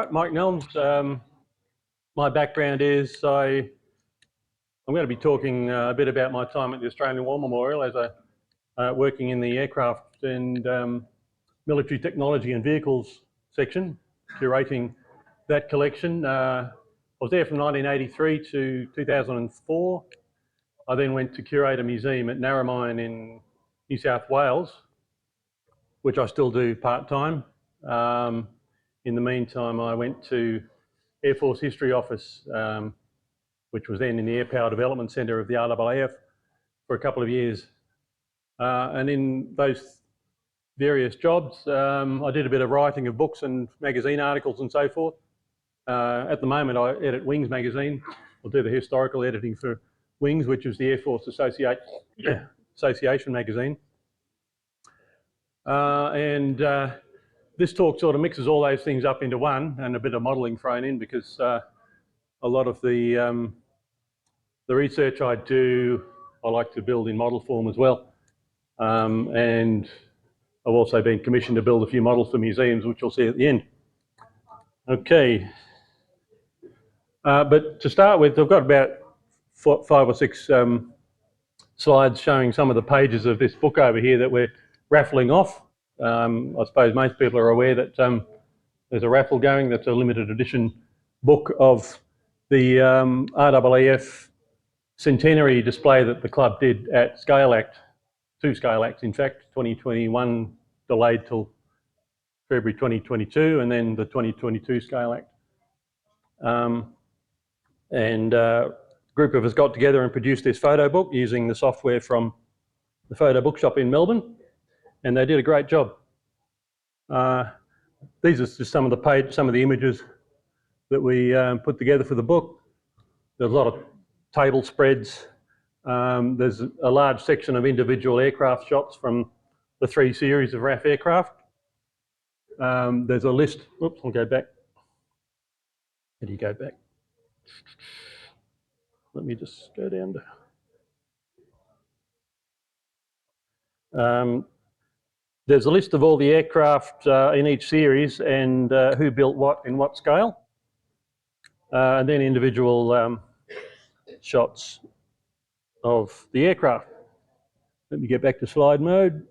right, Mike Nelmes. My background is I'm going to be talking a bit about my time at the Australian War Memorial as working in the aircraft and military technology and vehicles section, curating that collection. I was there from 1983 to 2004. I then went to curate a museum at Narromine in New South Wales, which I still do part-time. In the meantime, I went to Air Force History Office, which was then in the Air Power Development Centre of the RAAF for a couple of years. And in those various jobs, I did a bit of writing of books and magazine articles and so forth. At the moment, I edit Wings magazine. I'll do the historical editing for Wings, which is the Air Force Association magazine. This talk sort of mixes all those things up into one, and a bit of modelling thrown in, because a lot of the research I do, I like to build in model form as well. And I've also been commissioned to build a few models for museums, which you'll see at the end. Okay. But to start with, I've got about 5 or 6 slides showing some of the pages of this book over here that we're raffling off. I suppose most people are aware that there's a raffle going. That's a limited edition book of the RAAF centenary display that the club did at Scale Act, 2 Scale Acts in fact, 2021 delayed till February 2022, and then the 2022 Scale Act. A group of us got together and produced this photo book using the software from the photo bookshop in Melbourne, and they did a great job. These are just some of the images that we put together for the book. There's a lot of table spreads. There's a large section of individual aircraft shots from the 3 series of RAF aircraft. There's a list. Oops, I'll go back. How do you go back? Let me just go down to... there's a list of all the aircraft in each series and who built what in what scale. And then individual shots of the aircraft. Let me get back to slide mode.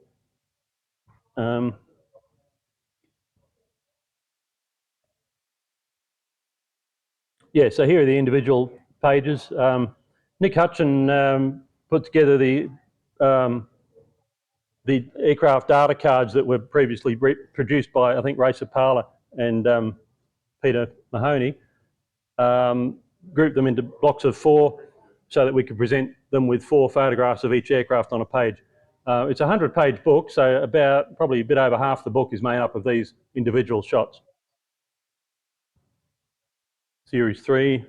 Yeah, so here are the individual pages. Nick Hutchin put together the aircraft data cards that were previously produced by, I think, Ray Sapala and Peter Mahoney. Grouped them into blocks of 4 so that we could present them with 4 photographs of each aircraft on a page. It's a 100-page book, so probably a bit over half the book is made up of these individual shots. Series 3.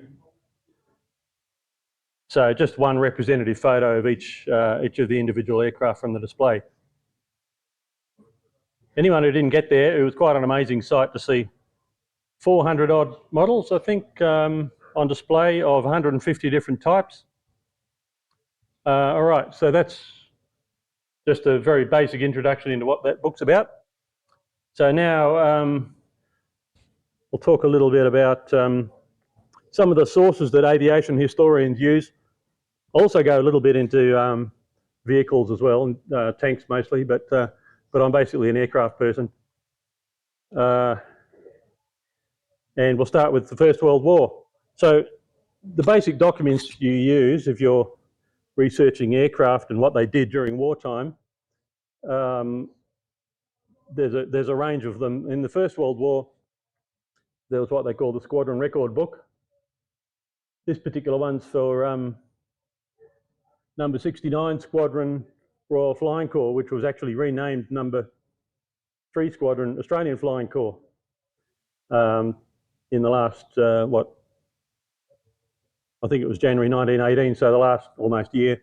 So just one representative photo of each of the individual aircraft from the display. Anyone who didn't get there, it was quite an amazing sight to see 400 odd models, I think, on display of 150 different types. All right, so that's just a very basic introduction into what that book's about. So now we'll talk a little bit about some of the sources that aviation historians use. Also go a little bit into vehicles as well, tanks mostly, but I'm basically an aircraft person. And we'll start with the First World War. So the basic documents you use if you're researching aircraft and what they did during wartime, there's a range of them. In the First World War, there was what they call the Squadron Record Book. This particular one's for number 69 Squadron Royal Flying Corps, which was actually renamed number 3 Squadron Australian Flying Corps in the last, I think it was January 1918, so the last almost year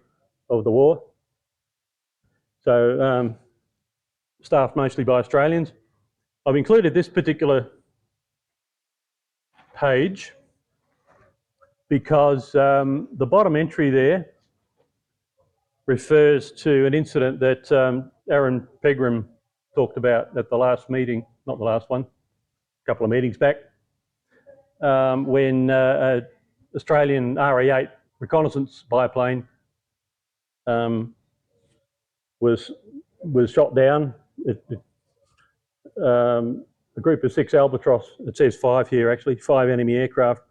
of the war. So staffed mostly by Australians. I've included this particular page because the bottom entry there refers to an incident that Aaron Pegram talked about at the last meeting, not the last one, a couple of meetings back. when an Australian RE-8 reconnaissance biplane was shot down. A group of 6 Albatross, it says 5 here actually, 5 enemy aircraft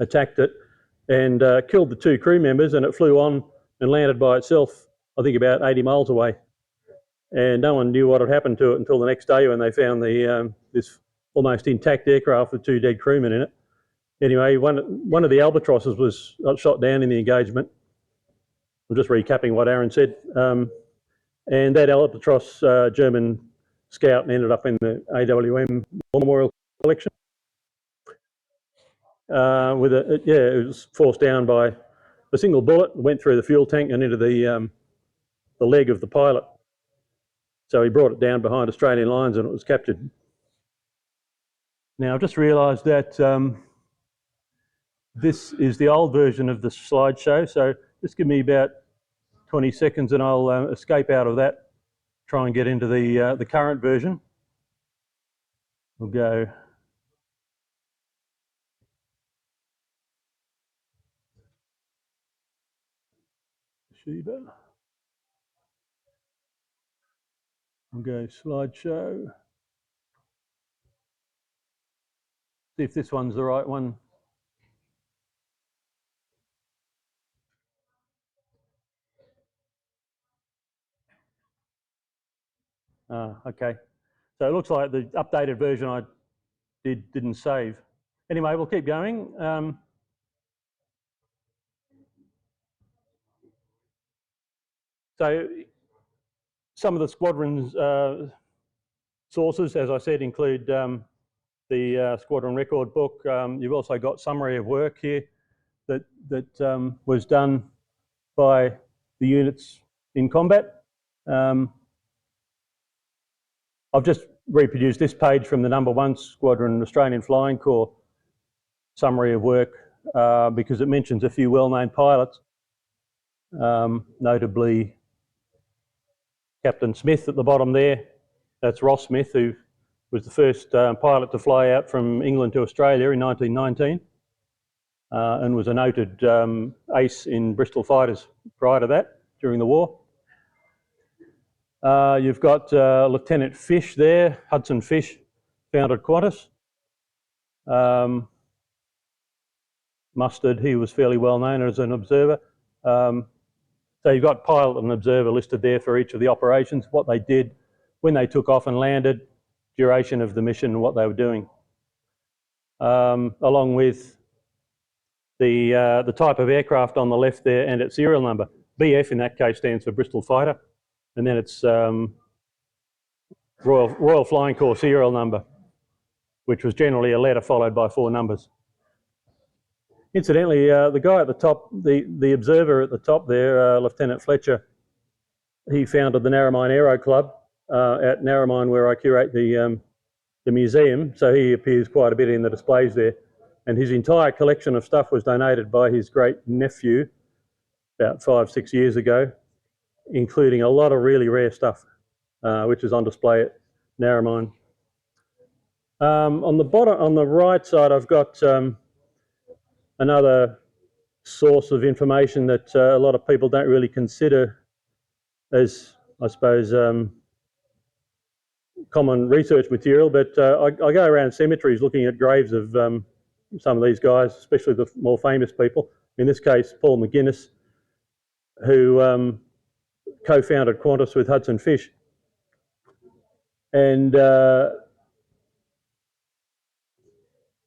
attacked it and killed the 2 crew members, and it flew on and landed by itself, I think about 80 miles away. And no one knew what had happened to it until the next day when they found this almost intact aircraft with 2 dead crewmen in it. Anyway, one of the Albatrosses was shot down in the engagement. I'm just recapping what Aaron said. And that Albatross German scout ended up in the AWM War Memorial Collection. It was forced down by a single bullet, went through the fuel tank and into the leg of the pilot. So he brought it down behind Australian lines and it was captured. Now I've just realised that this is the old version of the slideshow, so just give me about 20 seconds and I'll escape out of that, try and get into the current version. We'll go Shiba. We'll go slideshow. See if this one's the right one. Okay. So it looks like the updated version I didn't save. Anyway, we'll keep going. So some of the squadron's sources, as I said, include the squadron record book. You've also got summary of work here that was done by the units in combat. I've just reproduced this page from the number 1 Squadron Australian Flying Corps summary of work because it mentions a few well-known pilots, notably Captain Smith at the bottom there. That's Ross Smith, who was the first pilot to fly out from England to Australia in 1919 and was a noted ace in Bristol fighters prior to that, during the war. You've got Lieutenant Fish there, Hudson Fish, founded Qantas. Mustard, he was fairly well known as an observer. So you've got pilot and observer listed there for each of the operations, what they did, when they took off and landed, duration of the mission and what they were doing. Along with the type of aircraft on the left there and its serial number. BF in that case stands for Bristol Fighter, and then it's Royal Flying Corps serial number, which was generally a letter followed by 4 numbers. Incidentally, the guy at the top, the observer at the top there, Lieutenant Fletcher, he founded the Narromine Aero Club at Narromine, where I curate the museum, so he appears quite a bit in the displays there. And his entire collection of stuff was donated by his great nephew about 5-6 years ago, including a lot of really rare stuff, which is on display at Narromine. On the right side, I've got another source of information that a lot of people don't really consider as, I suppose, common research material, but I go around cemeteries looking at graves of some of these guys, especially the more famous people. In this case, Paul McGuinness, who co-founded Qantas with Hudson Fish. And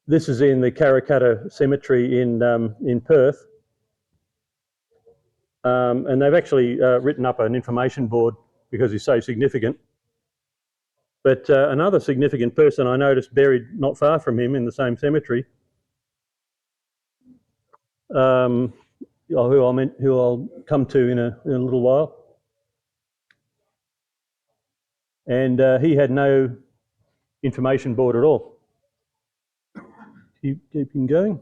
this is in the Karrakatta Cemetery in Perth. And they've actually written up an information board because he's so significant. But another significant person I noticed buried not far from him in the same cemetery, who I'll come to in a little while. And he had no information board at all. Keeping going.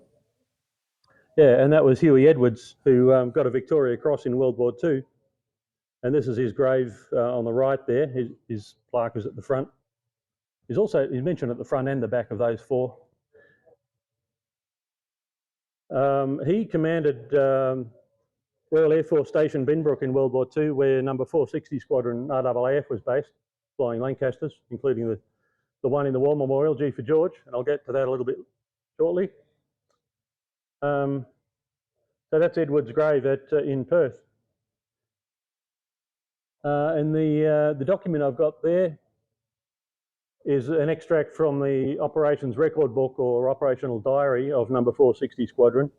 Yeah, and that was Huey Edwards, who got a Victoria Cross in World War II. And this is his grave on the right there. His plaque was at the front. He's mentioned at the front and the back of those 4. He commanded Royal Air Force Station Binbrook in World War II, where number 460 Squadron RAAF was based, flying Lancasters, including the one in the War Memorial, G for George, and I'll get to that a little bit shortly. So that's Edward's grave in Perth. And the document I've got there is an extract from the operations record book or operational diary of number 460 Squadron.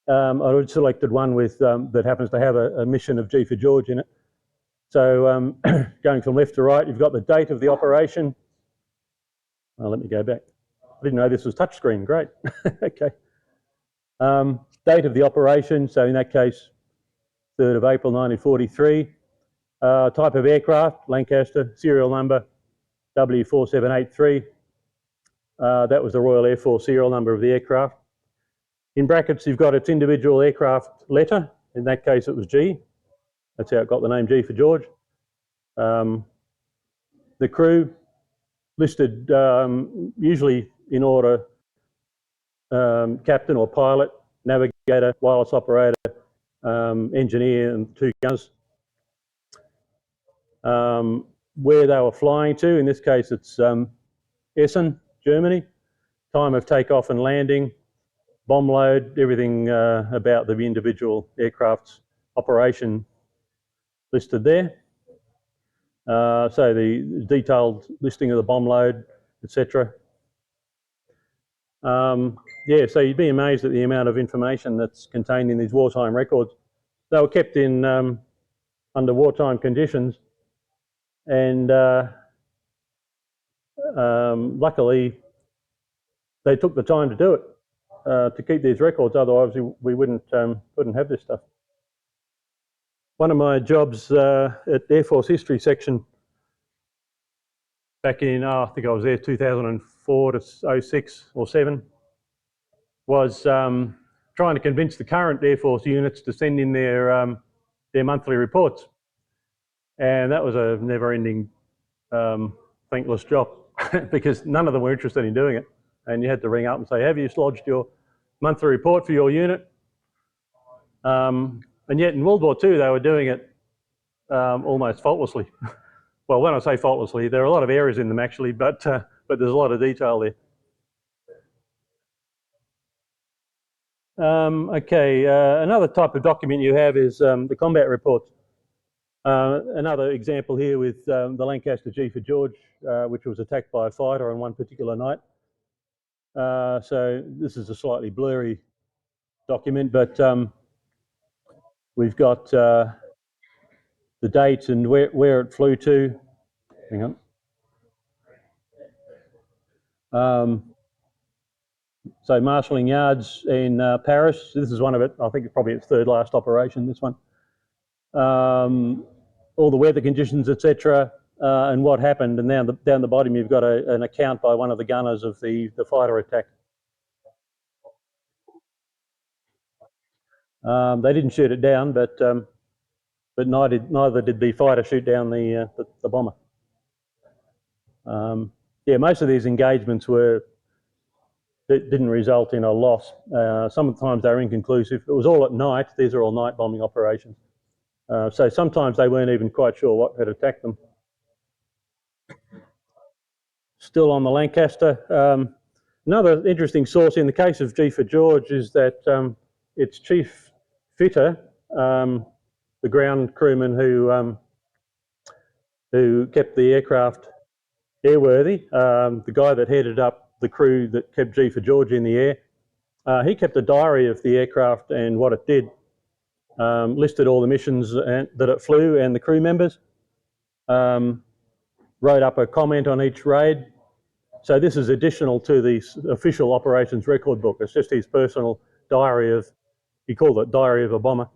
I selected one with that happens to have a mission of G for George in it. So going from left to right, you've got the date of the operation. Oh, let me go back. I didn't know this was touchscreen. Great. Okay. Date of the operation. So in that case, 3rd of April 1943. Type of aircraft, Lancaster. Serial number W4783. That was the Royal Air Force serial number of the aircraft. In brackets, you've got its individual aircraft letter. In that case, it was G. That's how it got the name G for George. The crew listed usually in order: captain or pilot, navigator, wireless operator, engineer, and 2 gunners. Where they were flying to, in this case it's Essen, Germany. Time of takeoff and landing, bomb load, everything about the individual aircraft's operation listed there. So the detailed listing of the bomb load, etc. Yeah, so you'd be amazed at the amount of information that's contained in these wartime records. They were kept in under wartime conditions, and luckily they took the time to do it, to keep these records. Otherwise we wouldn't have this stuff. One of my jobs at Air Force History Section back in, I think I was there 2004 to 06 or 7, was trying to convince the current Air Force units to send in their monthly reports. And that was a never-ending, thankless job because none of them were interested in doing it. And you had to ring up and say, have you lodged your monthly report for your unit? And yet in World War II, they were doing it almost faultlessly. Well, when I say faultlessly, there are a lot of errors in them actually, but there's a lot of detail there. Okay, another type of document you have is the combat reports. Another example here with the Lancaster G for George, which was attacked by a fighter on one particular night. So this is a slightly blurry document, but we've got the date and where it flew to. Hang on. So marshalling yards in Paris. This is one of it. I think it's probably its 3rd last operation, this one. All the weather conditions, etc., and what happened. And down the bottom, you've got an account by one of the gunners of the fighter attack. They didn't shoot it down, but neither did the fighter shoot down the bomber. Yeah, most of these engagements didn't result in a loss. Sometimes they were inconclusive. It was all at night. These are all night bombing operations. So sometimes they weren't even quite sure what had attacked them. Still on the Lancaster. Another interesting source in the case of G for George is that its chief fitter, the ground crewman who kept the aircraft airworthy, the guy that headed up the crew that kept G for George in the air, he kept a diary of the aircraft and what it did. Listed all the missions that it flew and the crew members, wrote up a comment on each raid. So this is additional to the official operations record book. It's just his personal diary of, he called it Diary of a Bomber.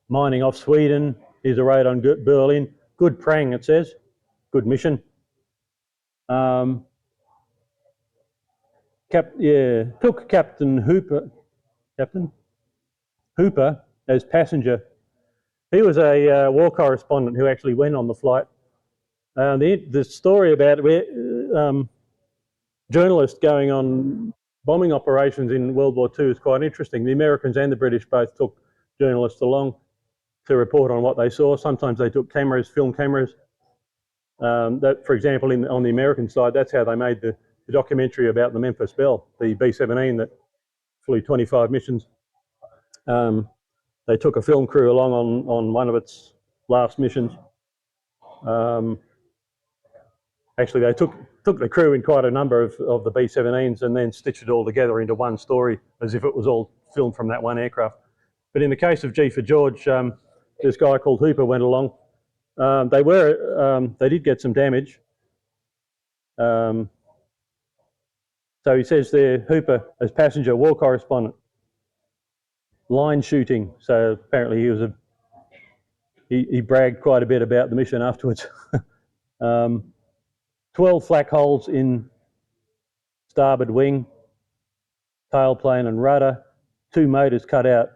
Mining off Sweden, here's a raid on Berlin. Good prang, it says, good mission. Took Captain Hooper as passenger. He was a war correspondent who actually went on the flight. The story about it, journalist going on bombing operations in World War II is quite interesting. The Americans and the British both took journalists along to report on what they saw. Sometimes they took cameras, film cameras. That, for example, on the American side, that's how they made the documentary about the Memphis Belle, the B-17 that flew 25 missions. They took a film crew along on one of its last missions. Actually, they took the crew in quite a number of the B-17s and then stitched it all together into one story as if it was all filmed from that one aircraft. But in the case of G for George, this guy called Hooper went along. They did get some damage. So he says there, Hooper as passenger, war correspondent, line shooting. So apparently he bragged quite a bit about the mission afterwards. 12 flak holes in starboard wing, tailplane and rudder, 2 motors cut out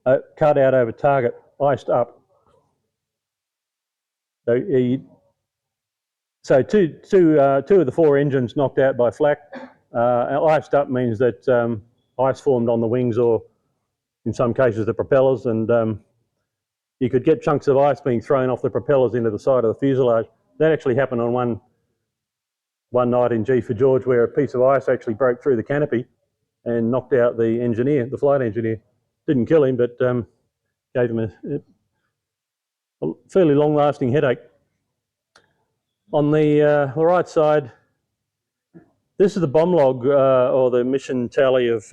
over target, iced up. So two of the 4 engines knocked out by flak. Iced up means that ice formed on the wings or in some cases the propellers, and you could get chunks of ice being thrown off the propellers into the side of the fuselage. That actually happened on one night in G for George, where a piece of ice actually broke through the canopy and knocked out the engineer, the flight engineer. Didn't kill him, but gave him a fairly long-lasting headache. On the right side, this is the bomb log or the mission tally of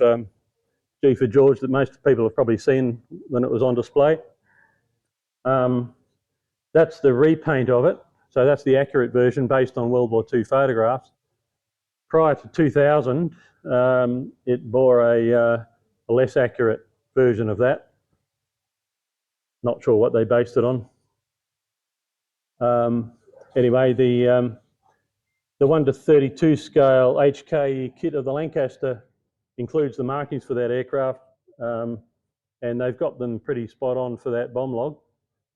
G for George that most people have probably seen when it was on display. That's the repaint of it. So that's the accurate version based on World War II photographs. Prior to 2000, it bore a less accurate version of that. Not sure what they based it on. Anyway, the 1:32 scale HK kit of the Lancaster includes the markings for that aircraft, and they've got them pretty spot on for that bomb log.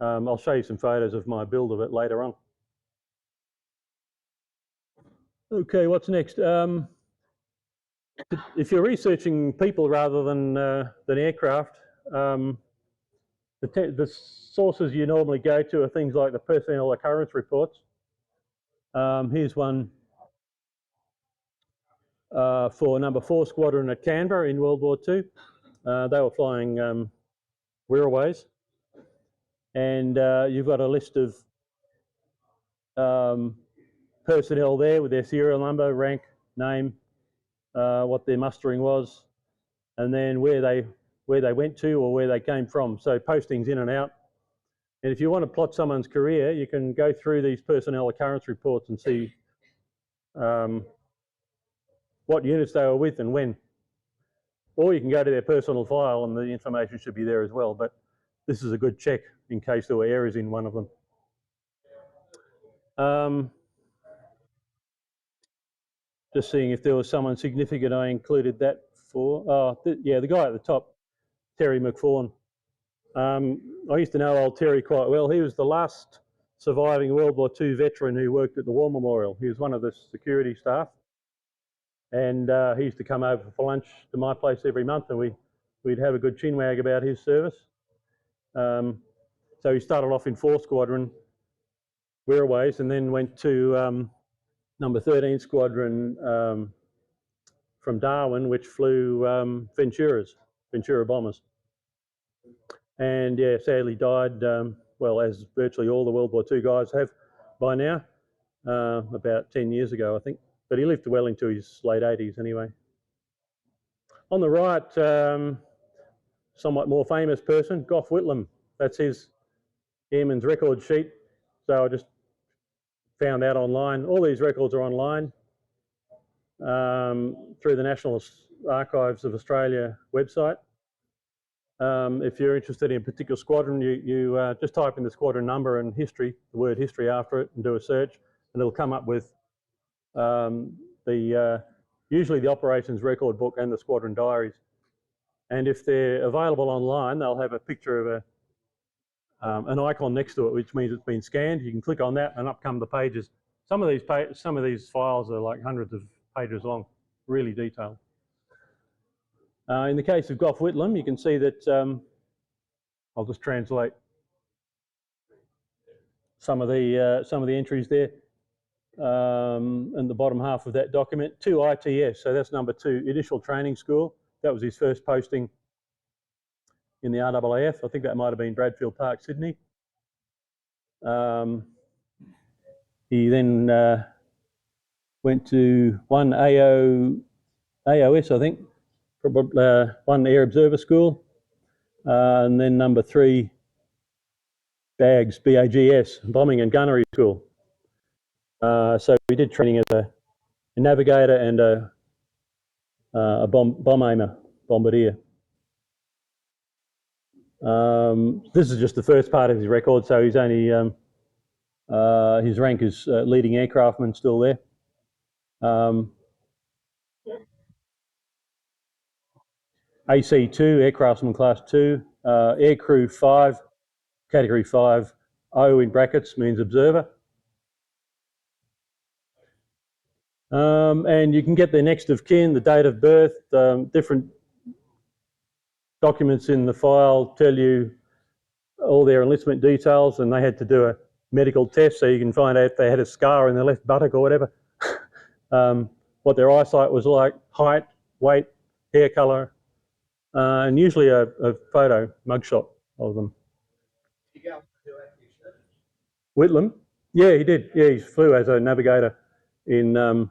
I'll show you some photos of my build of it later on. Okay, what's next? If you're researching people rather than aircraft, the sources you normally go to are things like the personnel occurrence reports. Here's one for number 4 Squadron at Canberra in World War II. They were flying Wirraways, and you've got a list of personnel there with their serial number, rank, name, what their mustering was, and then where they went to or where they came from. So postings in and out. And if you want to plot someone's career, you can go through these personnel occurrence reports and see what units they were with and when. Or you can go to their personal file and the information should be there as well. But this is a good check in case there were errors in one of them. Just seeing if there was someone significant I included that for. Yeah, the guy at the top, Terry McFawn. I used to know old Terry quite well. He was the last surviving World War II veteran who worked at the War Memorial. He was one of the security staff, and he used to come over for lunch to my place every month, and we'd have a good chinwag about his service. So he started off in 4 Squadron, Wirraways, and then went to number 13 Squadron from Darwin, which flew Ventura bombers. And yeah, sadly died, well, as virtually all the World War II guys have by now, about 10 years ago, I think. But he lived well into his late 80s anyway. On the right, somewhat more famous person, Gough Whitlam. That's his airman's record sheet. So I just found that online. All these records are online through the National Archives of Australia website. If you're interested in a particular squadron, you just type in the squadron number and history, the word history after it, and do a search, and it'll come up with usually the operations record book and the squadron diaries. And if they're available online, they'll have a picture of an icon next to it, which means it's been scanned. You can click on that and up come the pages. some of these files are like hundreds of pages long, really detailed. In the case of Gough Whitlam, you can see that I'll just translate some of the entries there. And the bottom half of that document, 2 ITS, so that's number 2, Initial Training School. That was his first posting in the RAAF. I think that might have been Bradfield Park, Sydney. He then went to 1 AOS, I think, 1 Air Observer School, and then number 3 BAGS, Bombing and Gunnery School. So we did training as a navigator and a bomb aimer, bombardier. This is just the first part of his record, so he's only his rank is leading aircraftman still there. AC2, Aircraftsman Class 2, Aircrew 5, Category 5, O in brackets means observer. And you can get their next of kin, the date of birth, different documents in the file tell you all their enlistment details, and they had to do a medical test so you can find out if they had a scar in their left buttock or whatever, what their eyesight was like, height, weight, hair colour, and usually a photo, mugshot of them. Did you go to active service? Whitlam? Yeah, he did. Yeah, he flew as a navigator in the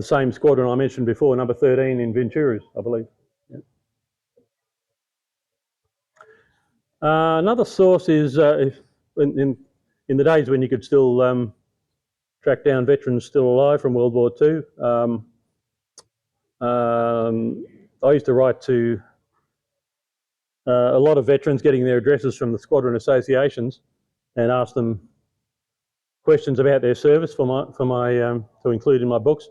same squadron I mentioned before, number 13 in Venturas, I believe. Yeah. Another source is in the days when you could still track down veterans still alive from World War II. I used to write to a lot of veterans, getting their addresses from the squadron associations, and ask them questions about their service to include in my books.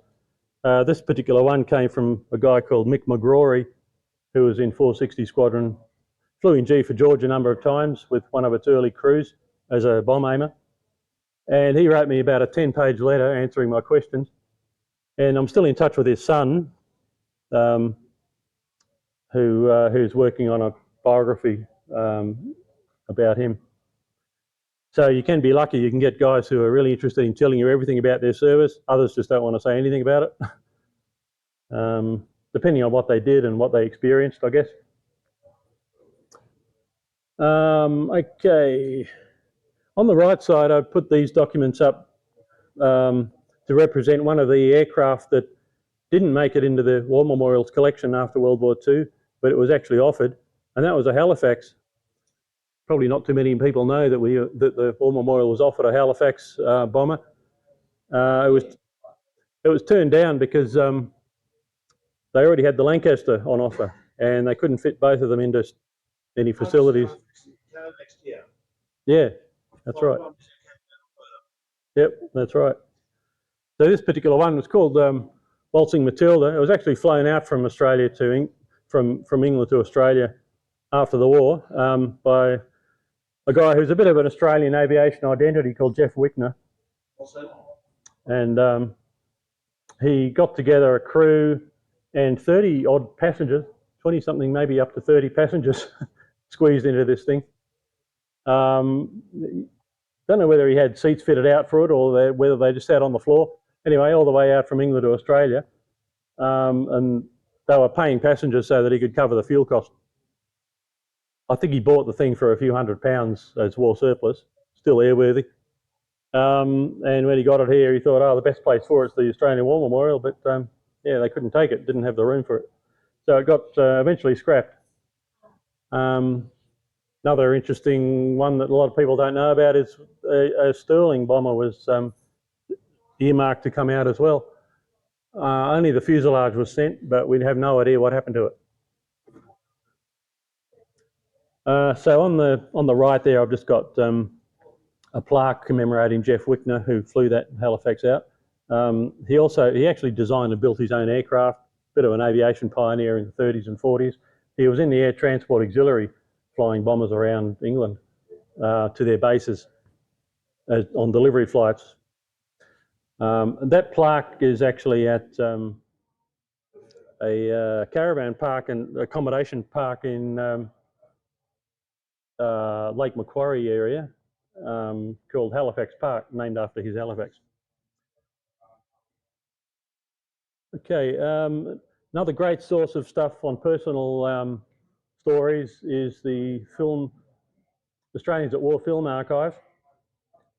This particular one came from a guy called Mick McGrory, who was in 460 Squadron, flew in G for George a number of times with one of its early crews as a bomb aimer. And he wrote me about a 10-page letter answering my questions. And I'm still in touch with his son, who's working on a biography about him. So you can be lucky. You can get guys who are really interested in telling you everything about their service. Others just don't want to say anything about it, depending on what they did and what they experienced, I guess. Okay. On the right side, I've put these documents up to represent one of the aircraft that didn't make it into the War Memorials collection after World War II, but it was actually offered, and that was a Halifax. Probably not too many people know that the War Memorial was offered a Halifax bomber. It was turned down because they already had the Lancaster on offer, and they couldn't fit both of them into any facilities. Yeah, that's right. Yep, that's right. So this particular one was called Waltzing Matilda. It was actually flown out from Australia from England to Australia after the war by a guy who's a bit of an Australian aviation identity called Jeff Wickner. And he got together a crew and 30 odd passengers, 20 something, maybe up to 30 passengers squeezed into this thing. Don't know whether he had seats fitted out for it or whether they just sat on the floor. Anyway, all the way out from England to Australia. And they were paying passengers so that he could cover the fuel cost. I think he bought the thing for a few £100 as war surplus, still airworthy. And when he got it here, he thought, oh, the best place for it's the Australian War Memorial, but yeah, they couldn't take it, didn't have the room for it. So it got eventually scrapped. Another interesting one that a lot of people don't know about is a Sterling bomber was earmarked to come out as well. Only the fuselage was sent, but we'd have no idea what happened to it. So on the right there, I've just got a plaque commemorating Jeff Wickner, who flew that Halifax out. He actually designed and built his own aircraft, bit of an aviation pioneer in the 30s and 40s. He was in the Air Transport Auxiliary, flying bombers around England to their bases on delivery flights That plaque is actually at a caravan park and accommodation park in Lake Macquarie area called Halifax Park, named after his Halifax. Okay, another great source of stuff on personal stories is the Australians at War Film Archive.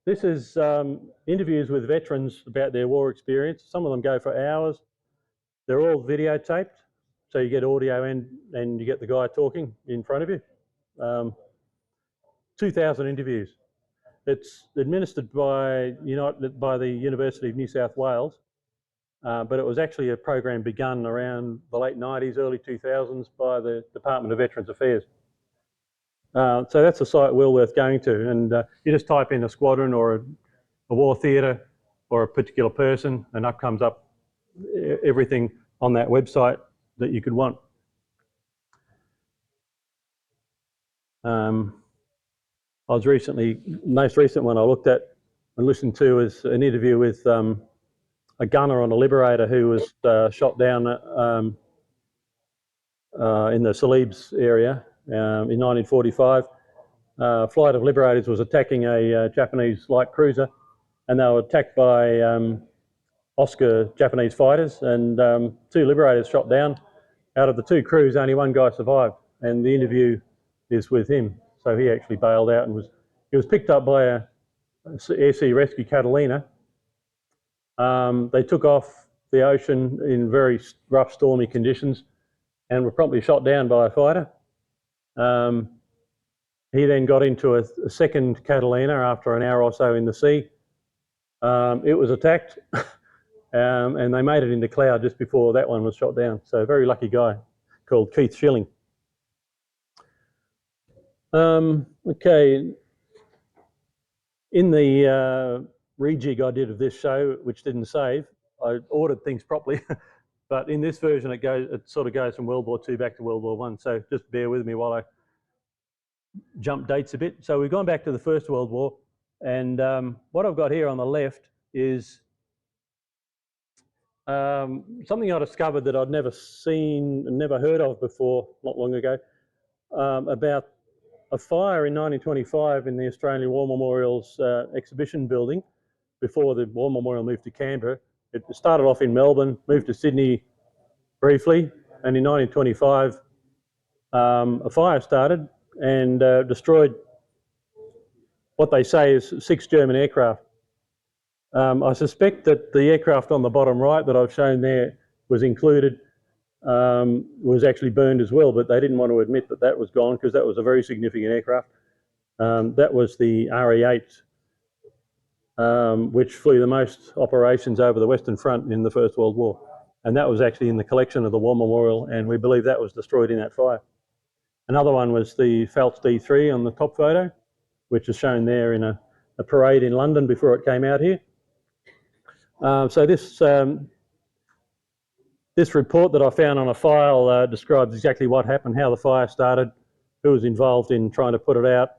This is interviews with veterans about their war experience. Some of them go for hours. They're all videotaped, so you get audio and you get the guy talking in front of you. 2,000 interviews. It's administered by the University of New South Wales, but it was actually a program begun around the late 90s, early 2000s by the Department of Veterans Affairs. So that's a site well worth going to, and you just type in a squadron or a war theatre or a particular person, and up comes up everything on that website that you could want. Most recent one I looked at and listened to was an interview with a gunner on a Liberator who was shot down in the Celebes area in 1945. Flight of Liberators was attacking a Japanese light cruiser, and they were attacked by Oscar Japanese fighters, and 2 Liberators shot down. Out of the 2 crews, only 1 guy survived, and the interview is with him. So he actually bailed out and was picked up by a Air Sea Rescue Catalina. They took off the ocean in very rough, stormy conditions and were promptly shot down by a fighter. He then got into a second Catalina after an hour or so in the sea. It was attacked and they made it into cloud just before that one was shot down. So a very lucky guy called Keith Schilling. Okay, in the rejig I did of this show, which didn't save, I ordered things properly, but in this version it sort of goes from World War II back to World War I. So just bear with me while I jump dates a bit. So we've gone back to the First World War, and what I've got here on the left is something I discovered that I'd never seen and never heard of before, not long ago, about a fire in 1925 in the Australian War Memorial's exhibition building before the War Memorial moved to Canberra. It started off in Melbourne, moved to Sydney briefly, and in 1925 a fire started and destroyed what they say is 6 German aircraft. I suspect that the aircraft on the bottom right that I've shown there was included, was actually burned as well, but they didn't want to admit that that was gone because that was a very significant aircraft. That was the RE-8, which flew the most operations over the Western Front in the First World War. And that was actually in the collection of the War Memorial, and we believe that was destroyed in that fire. Another one was the Phelps D3 on the top photo, which is shown there in a parade in London before it came out here. So this report that I found on a file describes exactly what happened, how the fire started, who was involved in trying to put it out.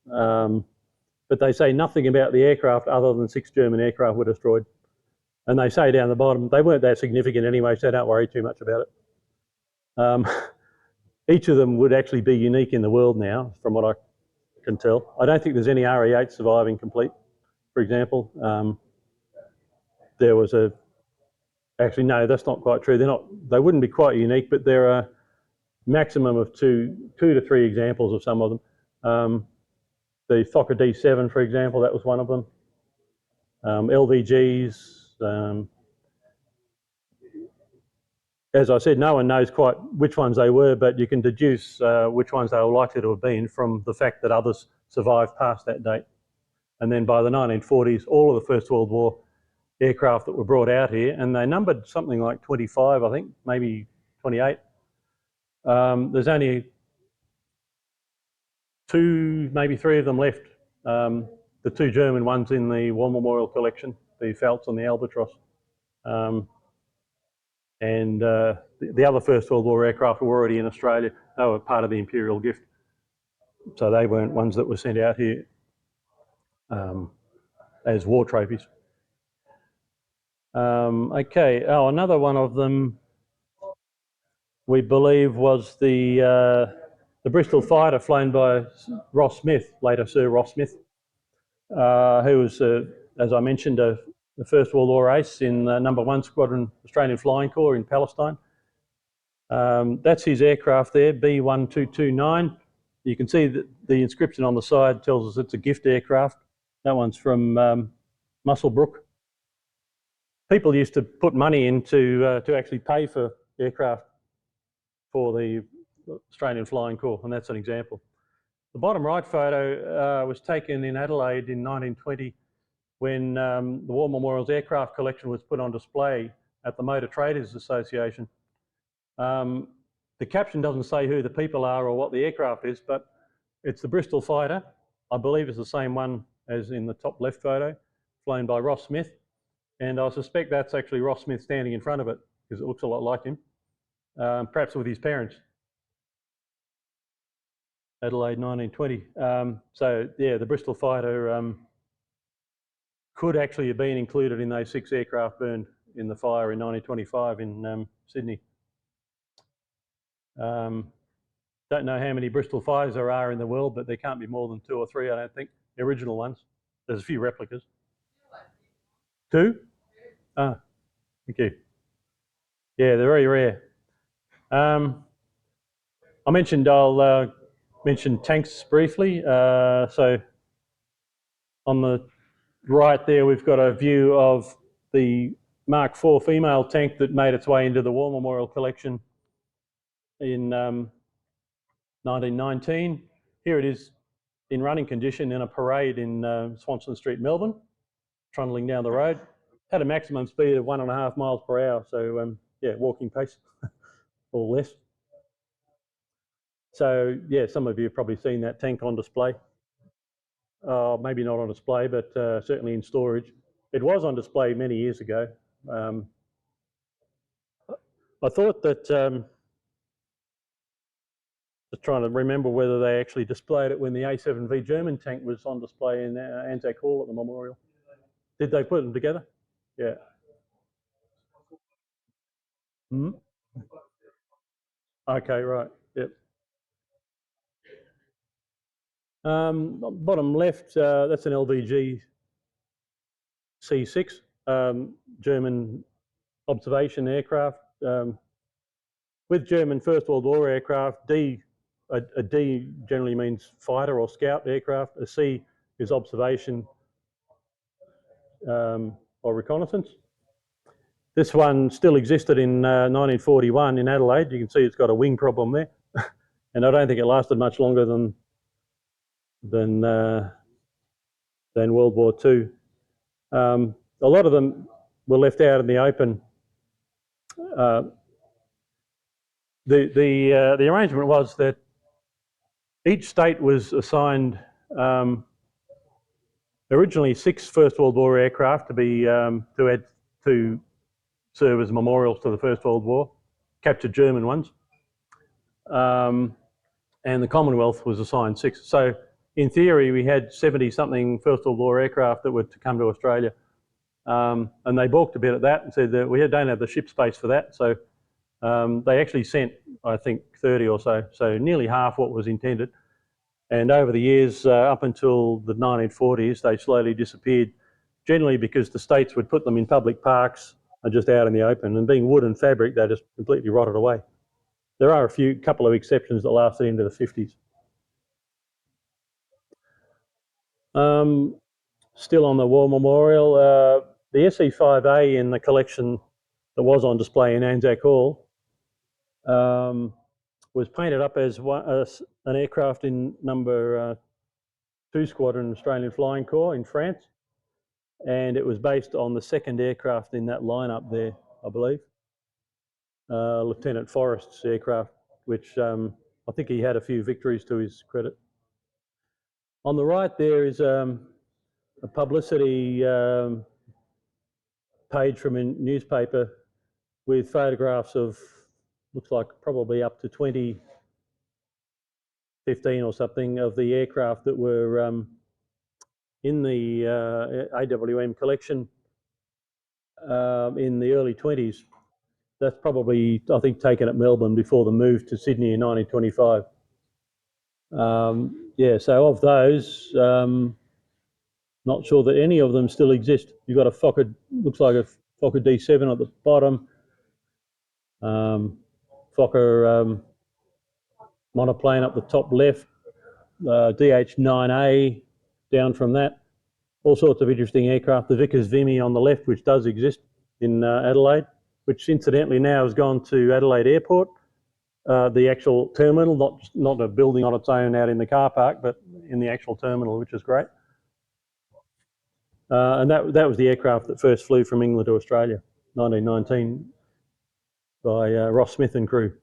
But they say nothing about the aircraft other than 6 German aircraft were destroyed. And they say down the bottom, they weren't that significant anyway, so don't worry too much about it. Each of them would actually be unique in the world now, from what I can tell. I don't think there's any RE-8 surviving complete, for example. There was actually, no, that's not quite true. They wouldn't be quite unique, but there are maximum of two to three examples of some of them. The Fokker D7, for example, that was one of them. LVGs. As I said, no one knows quite which ones they were, but you can deduce which ones they were likely to have been from the fact that others survived past that date. And then by the 1940s, all of the First World War aircraft that were brought out here, and they numbered something like 25, I think, maybe 28. There's only 2, maybe 3 of them left. The 2 German ones in the War Memorial collection, the Phelps and the Albatross. And the other First World War aircraft were already in Australia. They were part of the Imperial gift. So they weren't ones that were sent out here as war trophies. Okay, another one of them we believe was the Bristol fighter flown by Ross Smith, later Sir Ross Smith, who was, as I mentioned, the First World War ace in number 1 Squadron Australian Flying Corps in Palestine. That's his aircraft there, B1229. You can see that the inscription on the side tells us it's a gift aircraft. That one's from Muswellbrook. People used to put money in to actually pay for aircraft for the Australian Flying Corps, and that's an example. The bottom right photo was taken in Adelaide in 1920 when the War Memorial's aircraft collection was put on display at the Motor Traders Association. The caption doesn't say who the people are or what the aircraft is, but it's the Bristol fighter. I believe it's the same one as in the top left photo, flown by Ross Smith. And I suspect that's actually Ross Smith standing in front of it because it looks a lot like him, perhaps with his parents. Adelaide 1920. So yeah, the Bristol fighter could actually have been included in those 6 aircraft burned in the fire in 1925 in Sydney. Don't know how many Bristol fighters there are in the world, but there can't be more than 2 or 3, I don't think. The original ones. There's a few replicas. 2? Ah, thank you. Yeah, they're very rare. I'll mention tanks briefly. So on the right there, we've got a view of the Mark IV female tank that made its way into the War Memorial collection in 1919. Here it is in running condition in a parade in Swanston Street, Melbourne, trundling down the road. Had a maximum speed of 1.5 miles per hour, so yeah, walking pace or less. So yeah, some of you have probably seen that tank on display. Maybe not on display, but certainly in storage. It was on display many years ago. I thought that, just trying to remember whether they actually displayed it when the A7V German tank was on display in Anzac Hall at the memorial. Did they put them together? Yeah. Hmm? Okay, right. Yep. Bottom left, that's an LVG C6, German observation aircraft. With German First World War aircraft, a D generally means fighter or scout aircraft. A C is observation or reconnaissance. This one still existed in 1941 in Adelaide. You can see it's got a wing problem there, and I don't think it lasted much longer than World War II. A lot of them were left out in the open. The arrangement was that each state was assigned originally 6 First World War aircraft to serve as memorials to the First World War, captured German ones, and the Commonwealth was assigned 6. So in theory, we had 70-something First World War aircraft that were to come to Australia, and they balked a bit at that and said that we don't have the ship space for that. So they actually sent, I think, 30 or so nearly half what was intended. And over the years, up until the 1940s, they slowly disappeared, generally because the states would put them in public parks and just out in the open. And being wood and fabric, they just completely rotted away. There are a couple of exceptions that lasted into the 50s. Still on the War Memorial, the SE5A in the collection that was on display in Anzac Hall was painted up as an aircraft in number 2 Squadron Australian Flying Corps in France, and it was based on the 2nd aircraft in that lineup there, I believe, Lieutenant Forrest's aircraft, which I think he had a few victories to his credit. On the right there is a publicity page from a newspaper with photographs of, looks like probably up to 15 or something of the aircraft that were in the AWM collection in the early 20s. That's probably, I think, taken at Melbourne before the move to Sydney in 1925. Yeah, so of those, not sure that any of them still exist. You've got a Fokker, looks like a Fokker D7 at the bottom, Fokker monoplane up the top left, DH9A down from that, all sorts of interesting aircraft. The Vickers Vimy on the left, which does exist in Adelaide, which incidentally now has gone to Adelaide Airport, the actual terminal, not a building on its own out in the car park, but in the actual terminal, which is great. And that was the aircraft that first flew from England to Australia, 1919, by Ross Smith and crew.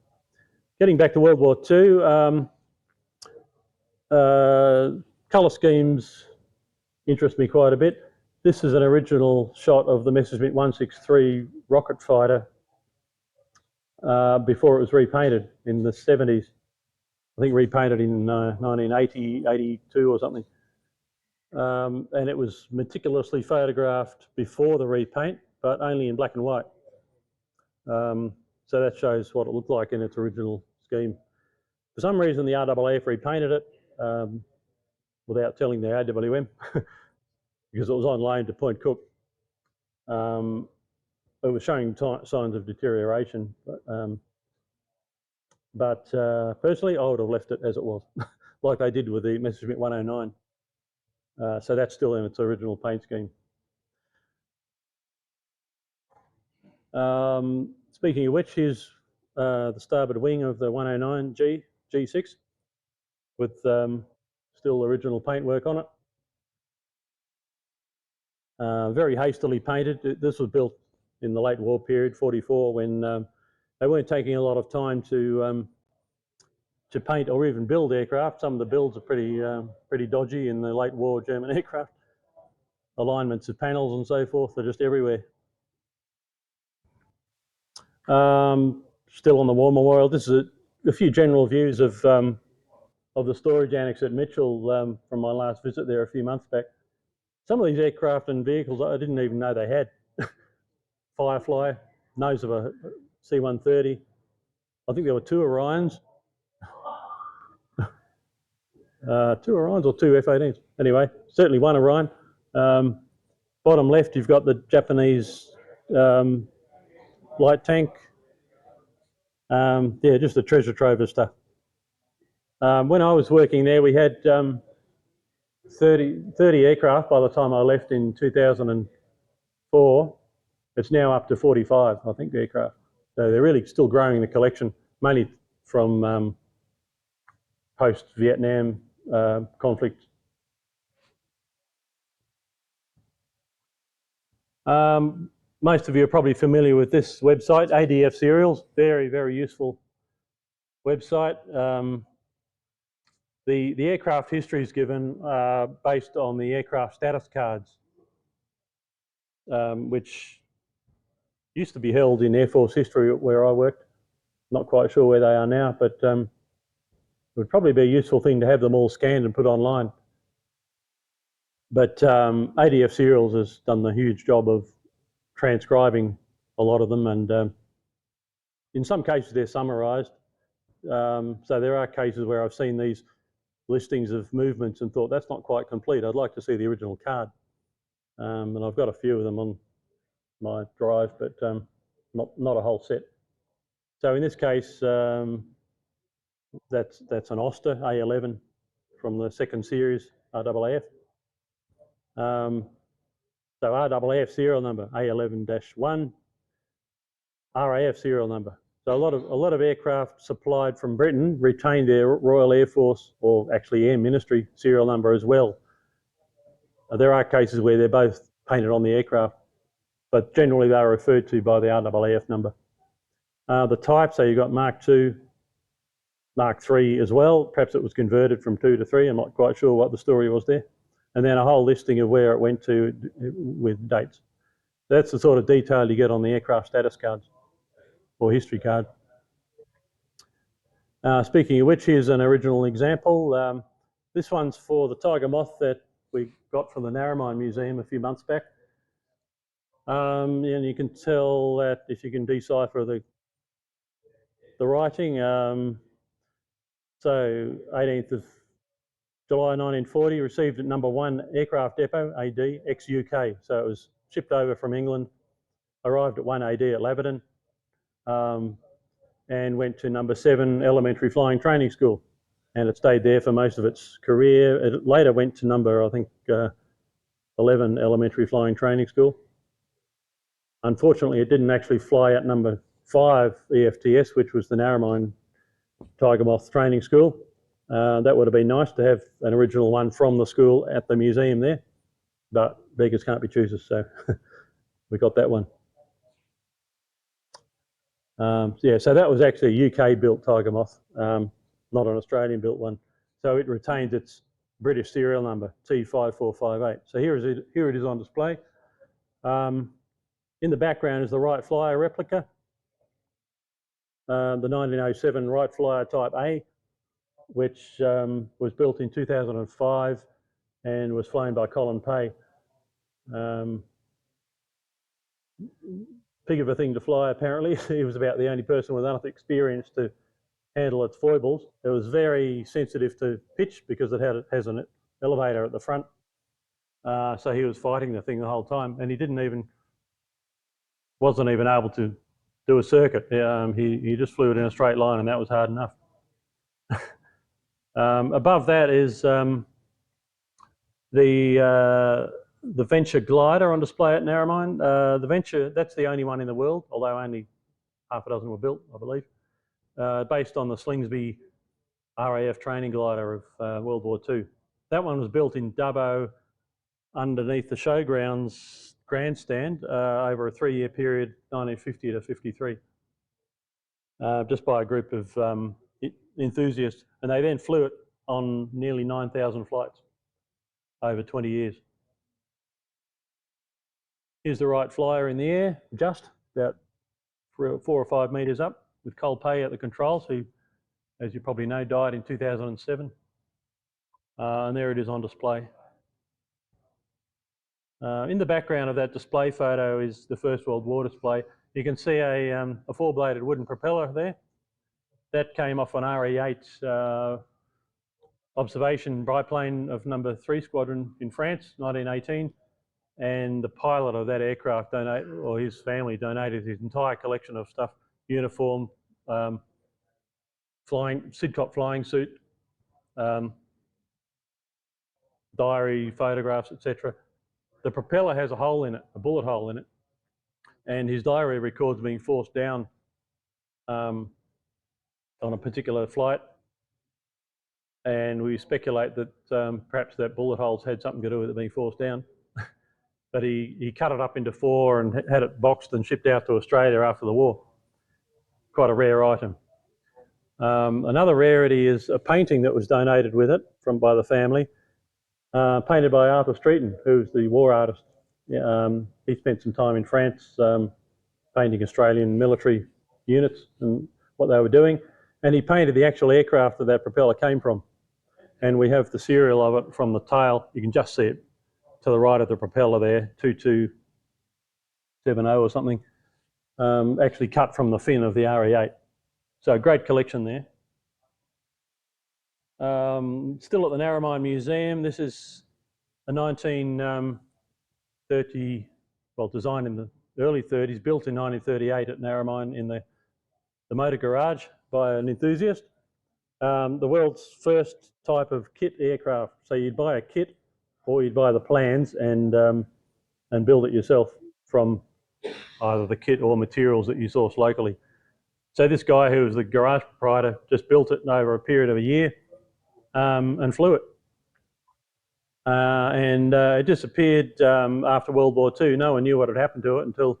Getting back to World War II, colour schemes interest me quite a bit. This is an original shot of the Messerschmitt 163 rocket fighter before it was repainted in the 70s. I think repainted in 1980, 82 or something. And it was meticulously photographed before the repaint, but only in black and white. So that shows what it looked like in its original scheme. For some reason, the RAAF repainted it without telling the AWM because it was on loan to Point Cook. It was showing signs of deterioration, but personally, I would have left it as it was, like they did with the Messerschmitt 109. So that's still in its original paint scheme. Speaking of which, here's the starboard wing of the 109 G6 with still original paintwork on it. Very hastily painted. This was built in the late war period, 44, when they weren't taking a lot of time to paint or even build aircraft. Some of the builds are pretty dodgy in the late war German aircraft. Alignments of panels and so forth are just everywhere. Still on the War Memorial. This is a few general views of the storage annex at Mitchell from my last visit there a few months back. Some of these aircraft and vehicles I didn't even know they had. Firefly, nose of a C-130. I think there were two Orions. Two Orions or two F-18s. Anyway, certainly one Orion. Bottom left, you've got the Japanese light tank. Yeah, just a treasure trove of stuff. When I was working there, we had 30 aircraft by the time I left in 2004. It's now up to 45, I think, aircraft. So they're really still growing the collection, mainly from post-Vietnam conflict. Most of you are probably familiar with this website, ADF Serials. Very, very useful website. The aircraft history is given based on the aircraft status cards, which used to be held in Air Force history where I worked. Not quite sure where they are now, but it would probably be a useful thing to have them all scanned and put online. But ADF Serials has done the huge job of transcribing a lot of them, and in some cases they're summarised. So there are cases where I've seen these listings of movements and thought that's not quite complete. I'd like to see the original card, and I've got a few of them on my drive, but not a whole set. So in this case, that's an Oster A11 from the second series RAAF. So RAAF serial number A11-1, RAF serial number. So a lot of aircraft supplied from Britain retained their Royal Air Force, or actually Air Ministry, serial number as well. There are cases where they're both painted on the aircraft, but generally they are referred to by the RAAF number. The type, so you've got Mark II, Mark III as well. Perhaps it was converted from 2 to 3. I'm not quite sure what the story was there. And then a whole listing of where it went to with dates. That's the sort of detail you get on the aircraft status cards or history card. Speaking of which, here's an original example. This one's for the Tiger Moth that we got from the Narromine Museum a few months back. And you can tell that if you can decipher the writing. So 18th of July 1940, received at number 1 Aircraft Depot, AD, ex-UK. So it was shipped over from England, arrived at 1 AD at Laverton, and went to number 7 Elementary Flying Training School. And it stayed there for most of its career. It later went to number, I think, 11 Elementary Flying Training School. Unfortunately, it didn't actually fly at number 5 EFTS, which was the Narromine Tiger Moth Training School. That would have been nice to have an original one from the school at the museum there, but beggars can't be choosers, so we got that one. Yeah, so that was actually a UK-built Tiger Moth, not an Australian-built one. So it retained its British serial number, T5458. So here it is on display. In the background is the Wright Flyer replica, the 1907 Wright Flyer Type A, which was built in 2005 and was flown by Colin Pay. Pig of a thing to fly, apparently. He was about the only person with enough experience to handle its foibles. It was very sensitive to pitch because it has an elevator at the front. So he was fighting the thing the whole time, and he wasn't even able to do a circuit. He just flew it in a straight line, and that was hard enough. Above that is the Venture glider on display at Narromine. The Venture, that's the only one in the world, although only half a dozen were built, I believe, based on the Slingsby RAF training glider of World War II. That one was built in Dubbo underneath the showgrounds grandstand over a 3-year period, 1950 to 53, just by a group of enthusiasts, and they then flew it on nearly 9,000 flights over 20 years. Here's the Wright Flyer in the air, just about 4 or 5 metres up, with Col Pay at the controls, who, as you probably know, died in 2007. And there it is on display. In the background of that display photo is the First World War display. You can see a 4-bladed wooden propeller there. That came off an RE-8 observation biplane of number 3 Squadron in France, 1918. And the pilot of that aircraft his family donated his entire collection of stuff, uniform, Sidcop flying suit, diary, photographs, etc. The propeller has a hole in it, a bullet hole in it, and his diary records being forced down on a particular flight, and we speculate that perhaps that bullet hole's had something to do with it being forced down. But he cut it up into 4 and had it boxed and shipped out to Australia after the war. Quite a rare item. Another rarity is a painting that was donated with it by the family, painted by Arthur Streeton, who's the war artist. He spent some time in France painting Australian military units and what they were doing, and he painted the actual aircraft that propeller came from. And we have the serial of it from the tail. You can just see it to the right of the propeller there, 2270 or something, actually cut from the fin of the RE-8. So great collection there. Still at the Narromine Museum, this is a 1930, well, designed in the early 30s, built in 1938 at Narromine in the motor garage by an enthusiast. The world's first type of kit aircraft. So you'd buy a kit, or you'd buy the plans and build it yourself from either the kit or materials that you source locally. So this guy, who was the garage proprietor, just built it over a period of a year and flew it. It disappeared after World War II. No one knew what had happened to it until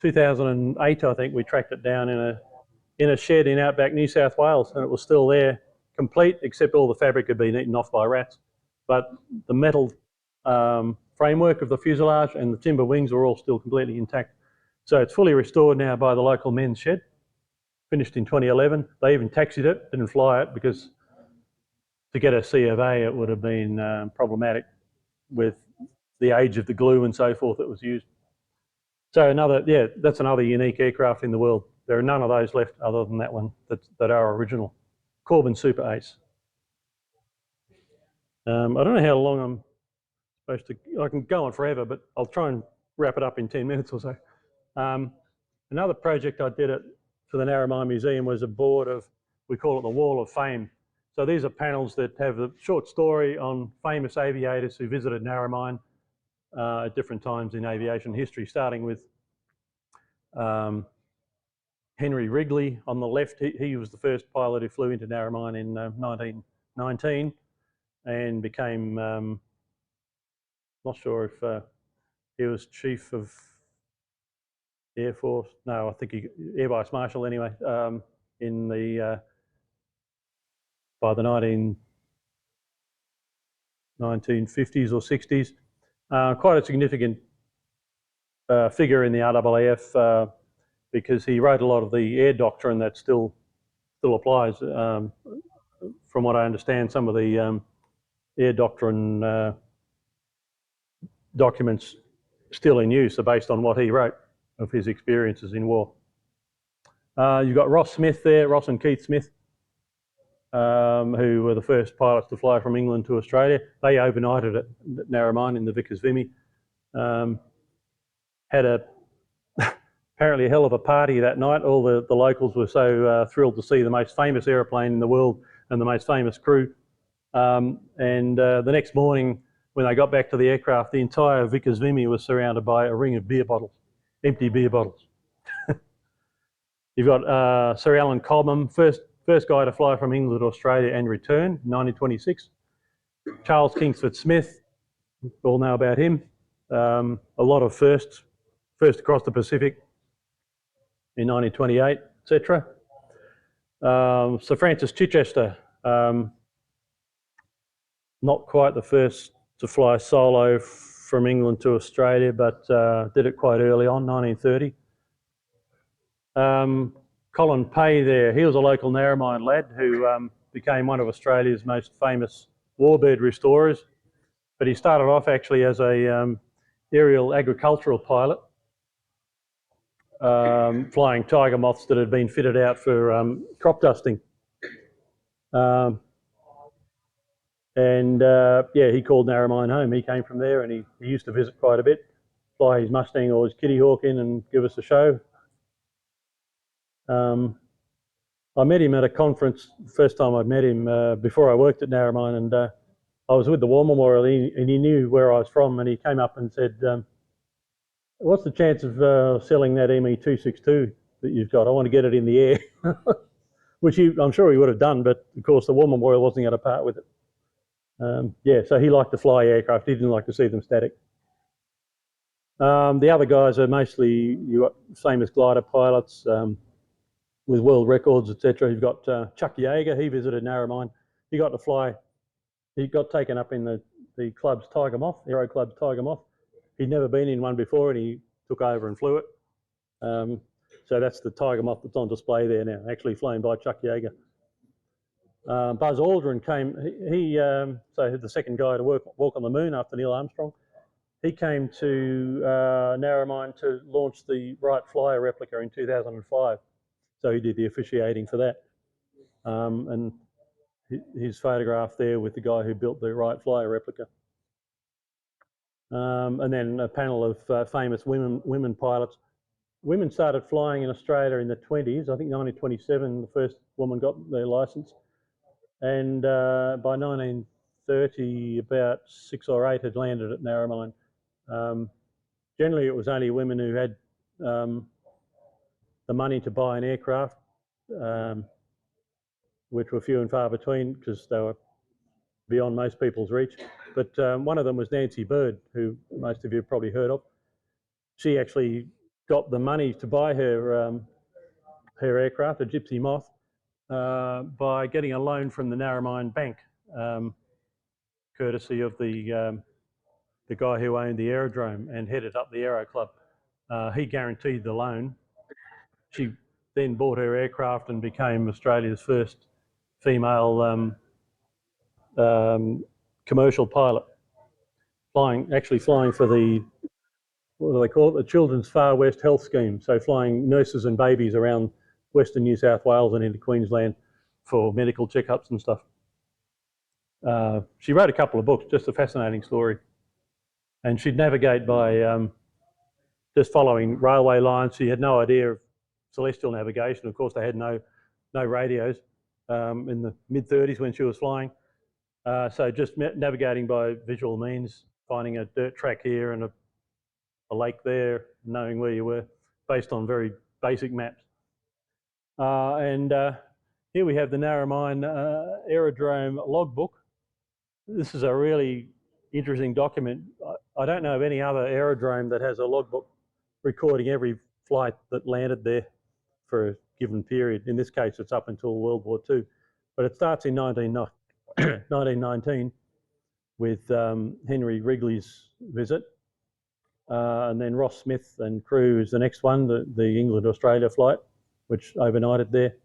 2008, I think. We tracked it down in a shed in outback New South Wales, and it was still there, complete, except all the fabric had been eaten off by rats. But the metal framework of the fuselage and the timber wings were all still completely intact. So it's fully restored now by the local men's shed, finished in 2011. They even taxied it, didn't fly it, because to get a C of A it would have been problematic with the age of the glue and so forth that was used. So that's another unique aircraft in the world. There are none of those left other than that one that are original. Corbin Super Ace. I don't know how long I'm supposed to, I can go on forever, but I'll try and wrap it up in 10 minutes or so. Another project I did for the Narromine Museum was a board of, we call it the Wall of Fame. So these are panels that have a short story on famous aviators who visited Narromine at different times in aviation history, starting with Henry Wrigley on the left. He was the first pilot who flew into Narromine in 1919 and became, not sure if he was Chief of Air Force. No, I think Air Vice Marshal anyway, in the, by the 1950s or 60s. Quite a significant figure in the RAAF because he wrote a lot of the air doctrine that still applies. From what I understand, some of the air doctrine documents still in use are based on what he wrote of his experiences in war. You've got Ross Smith there, Ross and Keith Smith, who were the first pilots to fly from England to Australia. They overnighted at Narromine in the Vickers Vimy. Had apparently a hell of a party that night. All the locals were so thrilled to see the most famous aeroplane in the world and the most famous crew. The next morning, when they got back to the aircraft, the entire Vickers Vimy was surrounded by a ring of beer bottles, empty beer bottles. You've got Sir Alan Cobham, first guy to fly from England to Australia and return, 1926. Charles Kingsford Smith, we all know about him. A lot of first across the Pacific in 1928, etc. Sir Francis Chichester, not quite the first to fly solo from England to Australia, but did it quite early on, 1930. Colin Pay there, he was a local Narromine lad who became one of Australia's most famous warbird restorers, but he started off actually as a aerial agricultural pilot, flying tiger moths that had been fitted out for crop dusting. He called Narromine home. He came from there and he used to visit quite a bit, fly his Mustang or his Kitty Hawk in and give us a show. I met him at a conference, the first time I'd met him before I worked at Narromine, and I was with the War Memorial and he knew where I was from, and he came up and said, what's the chance of selling that ME-262 that you've got? I want to get it in the air. Which I'm sure he would have done, but of course the War Memorial wasn't going to part with it. So he liked to fly aircraft. He didn't like to see them static. The other guys are mostly you got famous glider pilots with world records, etc. You've got Chuck Yeager. He visited Narromine. He got to fly. He got taken up in the club's Tiger Moth, Aero Club's Tiger Moth. He'd never been in one before, and he took over and flew it. So that's the Tiger Moth that's on display there now, actually flown by Chuck Yeager. Buzz Aldrin came, so the second guy to walk on the moon after Neil Armstrong. He came to Narromine to launch the Wright Flyer replica in 2005. So he did the officiating for that. And his photograph there with the guy who built the Wright Flyer replica. And then a panel of famous women pilots. Women started flying in Australia in the 20s. I think 1927, the first woman got their licence. And by 1930, about 6 or 8 had landed at Narromine. Generally, it was only women who had the money to buy an aircraft, which were few and far between because they were beyond most people's reach. But one of them was Nancy Bird, who most of you have probably heard of. She actually got the money to buy her aircraft, a Gypsy Moth, by getting a loan from the Narromine Bank, courtesy of the guy who owned the aerodrome and headed up the Aero Club. He guaranteed the loan. She then bought her aircraft and became Australia's first female commercial pilot, flying for the what do they call it? The Children's Far West Health Scheme. So flying nurses and babies around Western New South Wales and into Queensland for medical checkups and stuff. She wrote a couple of books, just a fascinating story. And she'd navigate by just following railway lines. She had no idea of celestial navigation. Of course, they had no radios in the mid-30s when she was flying. So just navigating by visual means, finding a dirt track here and a lake there, knowing where you were, based on very basic maps. And here we have the Narromine Aerodrome logbook. This is a really interesting document. I don't know of any other aerodrome that has a logbook recording every flight that landed there for a given period. In this case, it's up until World War II. But it starts in 1919 with Henry Wrigley's visit. And then Ross Smith and crew is the next one, the England-Australia flight, which overnighted there.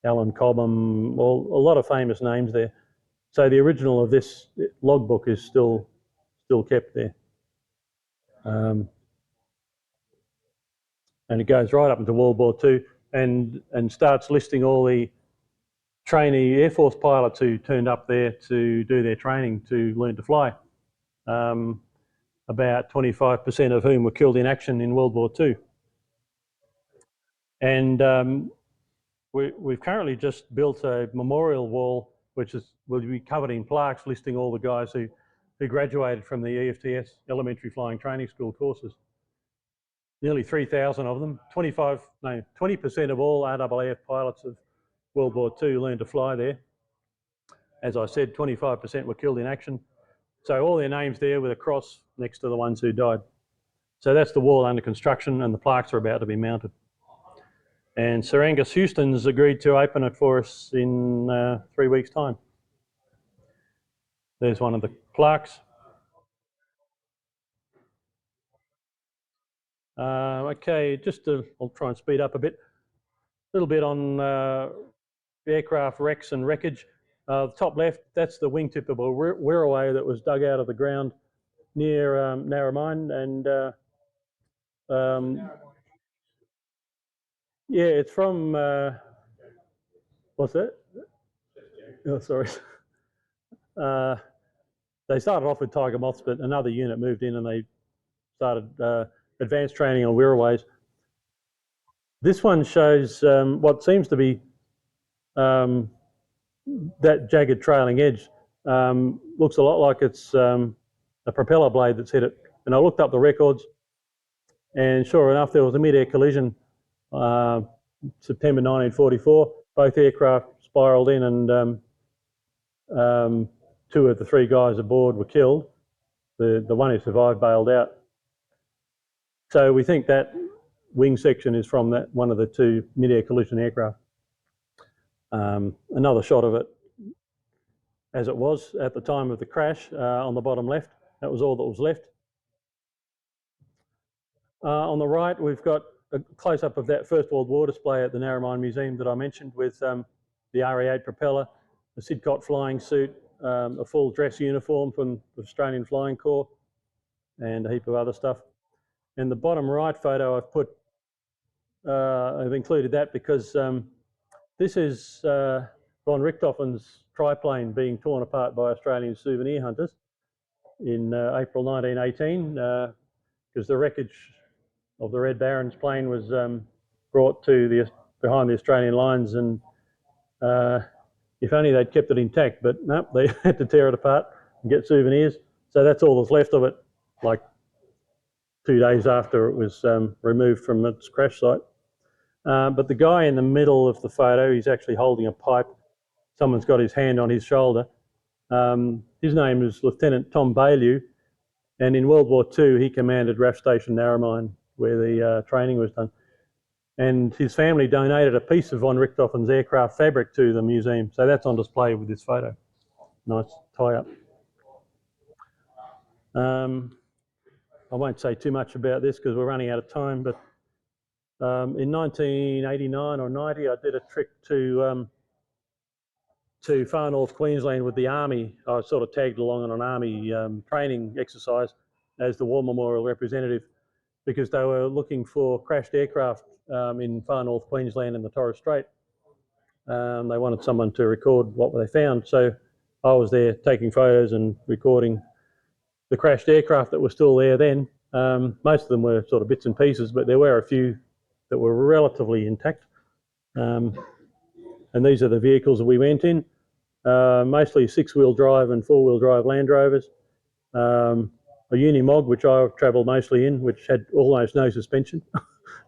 Alan Cobham, a lot of famous names there. So the original of this logbook is still kept there. And it goes right up into World War II and starts listing all the trainee Air Force pilots who turned up there to do their training to learn to fly. About 25% of whom were killed in action in World War II. And we've currently just built a memorial wall, which will be covered in plaques listing all the guys who graduated from the EFTS Elementary Flying Training School courses. Nearly 3,000 of them. 20% of all RAAF pilots of World War II learned to fly there. As I said, 25% were killed in action. So all their names there with a cross next to the ones who died. So that's the wall under construction, and the plaques are about to be mounted. And Sir Angus Houston's agreed to open it for us in 3 weeks' time. There's one of the plaques. Okay, I'll try and speed up a bit. A little bit on aircraft wrecks and wreckage. The top left, that's the wingtip of a Wirraway that was dug out of the ground near Narromine, and yeah, it's from what's that? Oh, sorry. They started off with Tiger Moths, but another unit moved in and they started advanced training on Wirraways. This one shows what seems to be that jagged trailing edge. Looks a lot like it's a propeller blade that's hit it. And I looked up the records, and sure enough, there was a mid-air collision September 1944. Both aircraft spiraled in, and 2 of the 3 guys aboard were killed. The one who survived bailed out. So we think that wing section is from that one of the 2 mid-air collision aircraft. Another shot of it as it was at the time of the crash on the bottom left. That was all that was left. On the right, we've got a close-up of that First World War display at the Narromine Museum that I mentioned, with the RE8 propeller, the Sidcot flying suit, a full dress uniform from the Australian Flying Corps, and a heap of other stuff. And the bottom right photo I've included that because this is von Richthofen's triplane being torn apart by Australian souvenir hunters in April 1918, because the wreckage of the Red Baron's plane was brought to behind the Australian lines, and if only they'd kept it intact, but no, they had to tear it apart and get souvenirs. So that's all that's left of it, like 2 days after it was removed from its crash site. But the guy in the middle of the photo, he's actually holding a pipe. Someone's got his hand on his shoulder. His name is Lieutenant Tom Baillieu, and in World War II he commanded RAF Station Narromine, where the training was done. And his family donated a piece of von Richthofen's aircraft fabric to the museum, so that's on display with this photo. Nice tie-up. I won't say too much about this because we're running out of time, but in 1989 or 90, I did a trip to far north Queensland with the Army. I was sort of tagged along on an Army training exercise, as the War Memorial representative because they were looking for crashed aircraft in far north Queensland in the Torres Strait. They wanted someone to record what they found, so I was there taking photos and recording the crashed aircraft that were still there then. Most of them were sort of bits and pieces, but there were a few that were relatively intact. And these are the vehicles that we went in, mostly six-wheel drive and four-wheel drive Land Rovers. A Unimog, which I travelled mostly in, which had almost no suspension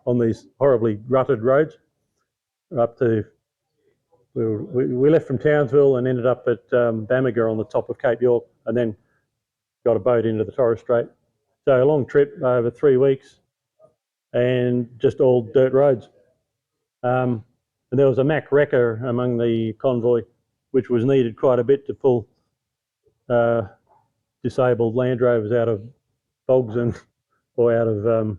on these horribly rutted roads. Up to we left from Townsville and ended up at Bamaga on the top of Cape York, and then got a boat into the Torres Strait. So a long trip over 3 weeks, and just all dirt roads. And there was a Mack wrecker among the convoy, which was needed quite a bit to pull disabled Land Rovers out of bogs and or out of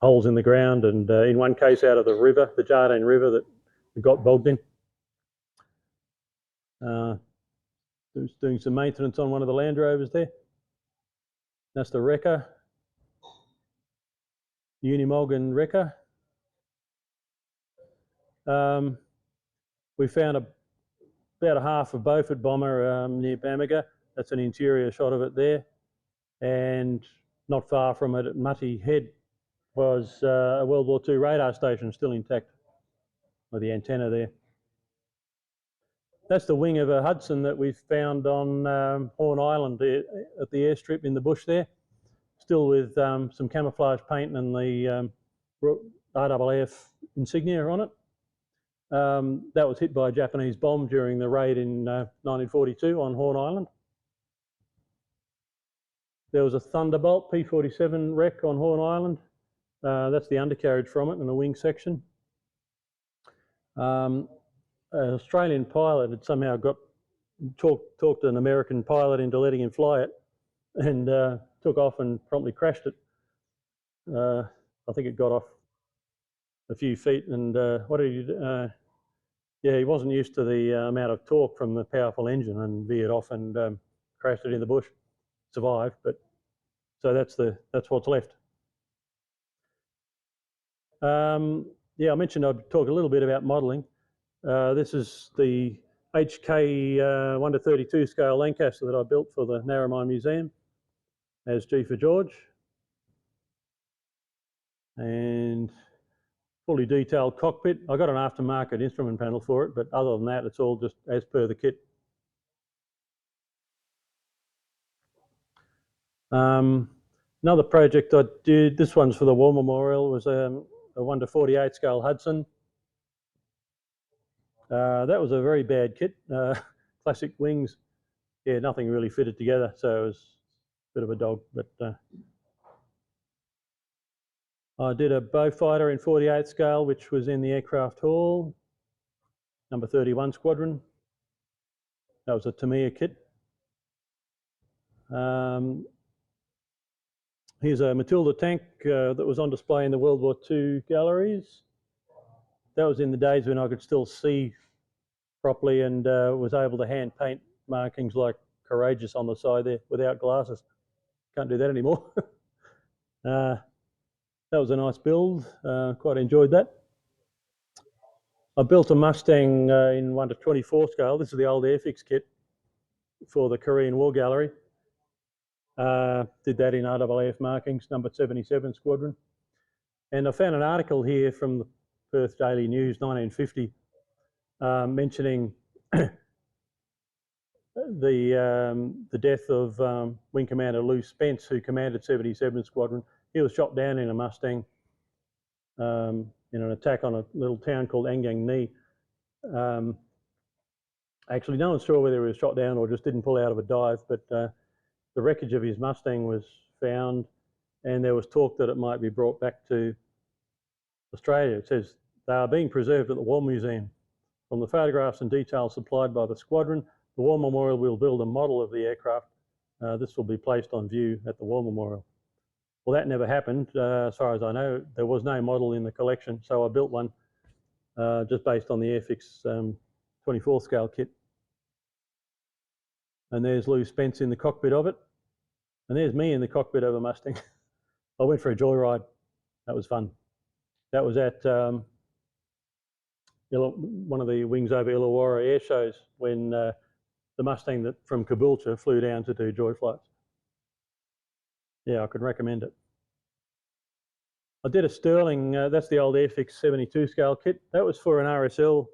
holes in the ground, and in one case out of the river, the Jardine River that got bogged in. Doing some maintenance on one of the Land Rovers there. That's the wrecker, Unimog and wrecker. We found about a half a Beaufort bomber near Bamaga. That's an interior shot of it there. And not far from it at Mutty Head was a World War II radar station still intact with the antenna there. That's the wing of a Hudson that we found on Horn Island at the airstrip in the bush there, still with some camouflage paint and the RAAF insignia on it. That was hit by a Japanese bomb during the raid in 1942 on Horn Island. There was a Thunderbolt P-47 wreck on Horn Island. That's the undercarriage from it and the wing section. An Australian pilot had somehow talked an American pilot into letting him fly it, and took off and promptly crashed it. I think it got off a few feet, and what did he do? Yeah, he wasn't used to the amount of torque from the powerful engine and veered off and crashed it in the bush. Survived, but so that's what's left. Yeah, I mentioned I'd talk a little bit about modelling. This is the HK 1 to 32 scale Lancaster that I built for the Narromine Museum as G for George, and fully detailed cockpit. I got an aftermarket instrument panel for it, but other than that, it's all just as per the kit. Another project I did, this one's for the War Memorial, was a 1 to 48 scale Hudson. That was a very bad kit. Classic wings. Yeah, nothing really fitted together, so it was a bit of a dog. But I did a Beaufighter in 48 scale, which was in the aircraft hall, number 31 squadron. That was a Tamiya kit. Here's a Matilda tank that was on display in the World War II galleries. That was in the days when I could still see properly and was able to hand paint markings like Courageous on the side there without glasses. Can't do that anymore. That was a nice build. Quite enjoyed that. I built a Mustang in 1 to 24 scale. This is the old Airfix kit for the Korean War Gallery. Did that in RAAF markings, number 77 squadron. And I found an article here from the Perth Daily News, 1950, mentioning the death of Wing Commander Lou Spence, who commanded 77 Squadron. He was shot down in a Mustang in an attack on a little town called Angang Ni. Actually, no one's sure whether he was shot down or just didn't pull out of a dive, but the wreckage of his Mustang was found, and there was talk that it might be brought back to Australia. It says they are being preserved at the War Museum. From the photographs and details supplied by the squadron, the War Memorial will build a model of the aircraft. This will be placed on view at the War Memorial. Well, that never happened. As far as I know, there was no model in the collection, so I built one just based on the Airfix 24 scale kit. And there's Lou Spence in the cockpit of it. And there's me in the cockpit of a Mustang. I went for a joyride. That was fun. That was at one of the Wings Over Illawarra air shows when the Mustang from Caboolture flew down to do joy flights. Yeah, I could recommend it. I did a Sterling, that's the old Airfix 72 scale kit. That was for an RSL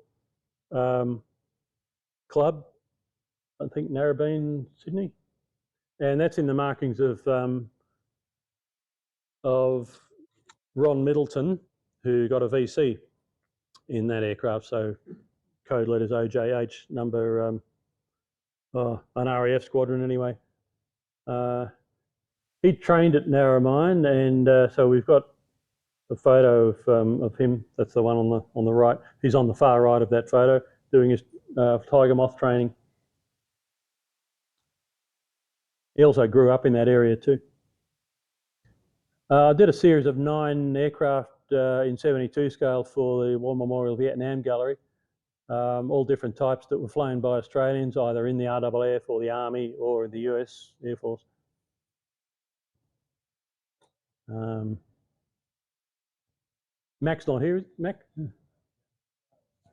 club, I think Narromine, Sydney. And that's in the markings of Ron Middleton, who got a VC in that aircraft. So code letters OJH, number an RAF squadron anyway. He trained at Narromine, and so we've got a photo of him. That's the one on the right. He's on the far right of that photo, doing his tiger moth training. He also grew up in that area too. I did a series of 9 aircraft in 72 scale for the War Memorial Vietnam Gallery, all different types that were flown by Australians, either in the RAAF or the Army or in the US Air Force. Mac's not here, Mac?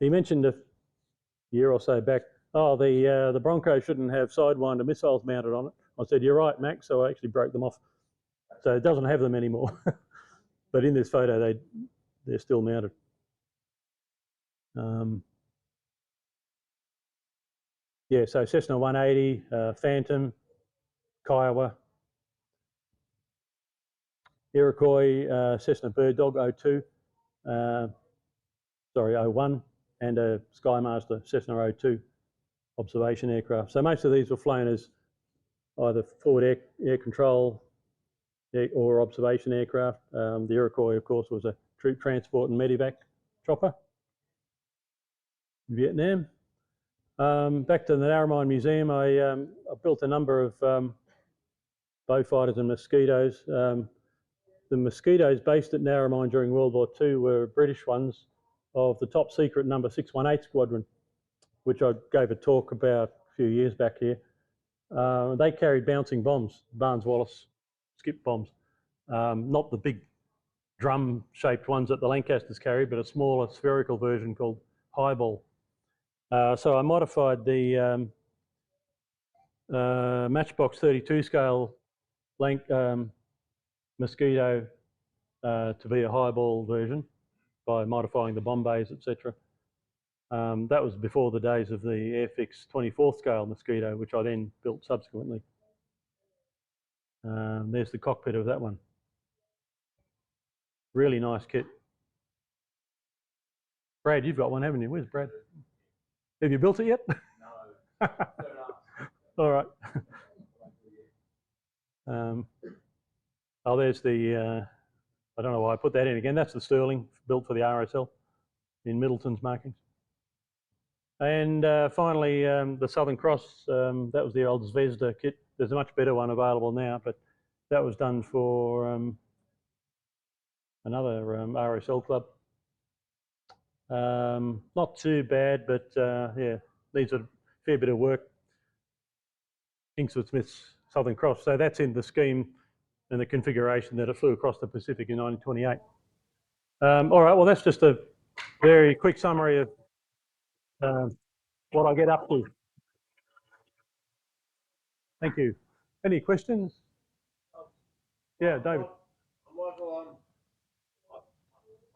He mentioned a year or so back, oh, the Bronco shouldn't have Sidewinder missiles mounted on it. I said, you're right, Mac, so I actually broke them off. So it doesn't have them anymore. But in this photo, they're still mounted. Yeah, so Cessna 180, Phantom, Kiowa, Iroquois, Cessna Bird Dog 02, sorry, 01, and a Skymaster Cessna 02 observation aircraft. So most of these were flown as either forward air control or observation aircraft. The Iroquois, of course, was a troop transport and medevac chopper in Vietnam. Back to the Narromine Museum, I built a number of Beaufighters and Mosquitoes. The Mosquitoes based at Narromine during World War II were British ones of the top secret number 618 Squadron, which I gave a talk about a few years back here. They carried bouncing bombs, Barnes-Wallis skip bombs, not the big drum-shaped ones that the Lancasters carried, but a smaller spherical version called highball. So I modified the Matchbox 32 scale Mosquito to be a highball version by modifying the bomb bays, etc. That was before the days of the Airfix 24th scale Mosquito, which I then built subsequently. There's the cockpit of that one. Really nice kit. Brad, you've got one, haven't you? Where's Brad? Have you built it yet? No. All right. Oh, there's the, I don't know why I put that in again. That's the Sterling built for the RSL in Middleton's markings. And finally, the Southern Cross, that was the old Zvezda kit. There's a much better one available now, but that was done for another RSL club. Not too bad, but yeah, needs a fair bit of work. Kingsford Smith's Southern Cross. So that's in the scheme and the configuration that it flew across the Pacific in 1928. All right, well, that's just a very quick summary of what I get up to. Thank you. Any questions? Yeah, David. Michael,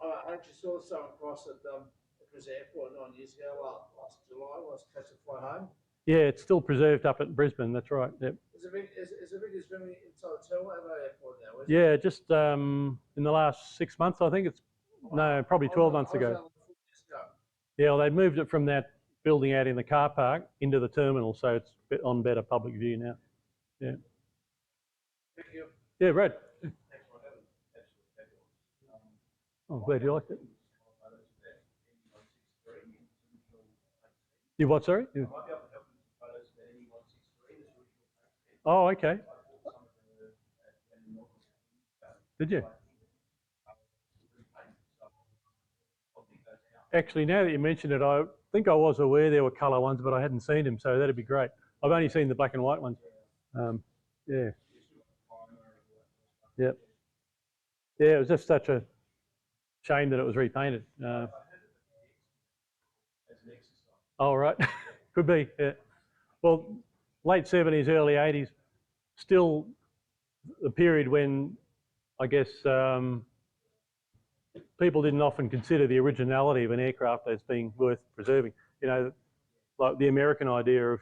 I actually saw Southern Cross at Chris Airport 9 years ago, last July, when I was catching a flight home. Yeah, it's still preserved up at Brisbane, that's right. Yep. Is it big as swimming inside the terminal at the airport now? Yeah, just in the last 6 months, I think it's, no, probably 12 months ago. Yeah, well, they moved it from that building out in the car park into the terminal, so it's on better public view now. Yeah. Thank you. Yeah, Brad. Oh, glad you liked it. You what, sorry? You... Oh, okay. Did you? Actually, now that you mention it, I think I was aware there were colour ones, but I hadn't seen them, so that'd be great. I've only seen the black and white ones. Yeah. Yep. Yeah, it was just such a shame that it was repainted. Oh, right. Could be, yeah. Well, late 70s, early 80s, still the period when I guess people didn't often consider the originality of an aircraft as being worth preserving. You know, like the American idea of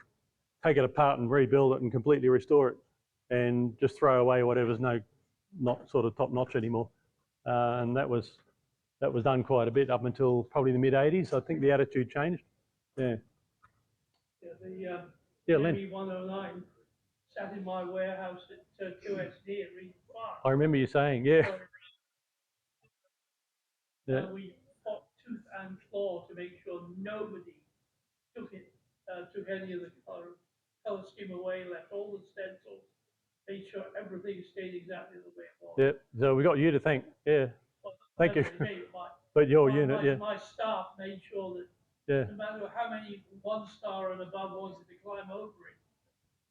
take it apart and rebuild it and completely restore it and just throw away whatever's not sort of top notch anymore. And that was done quite a bit up until probably the mid 80s. I think the attitude changed. Yeah. Yeah, the 109 sat in my warehouse at 2SD at Regent Park. I remember you saying, yeah. Yeah. We fought tooth and claw to make sure nobody took any of the color scheme away, left all the stencils, made sure everything stayed exactly the way it was. Yeah, so we got you to thank. Yeah, well, thank you. But your unit, yeah. My staff made sure that no matter how many 1-star and above wanted to climb over it,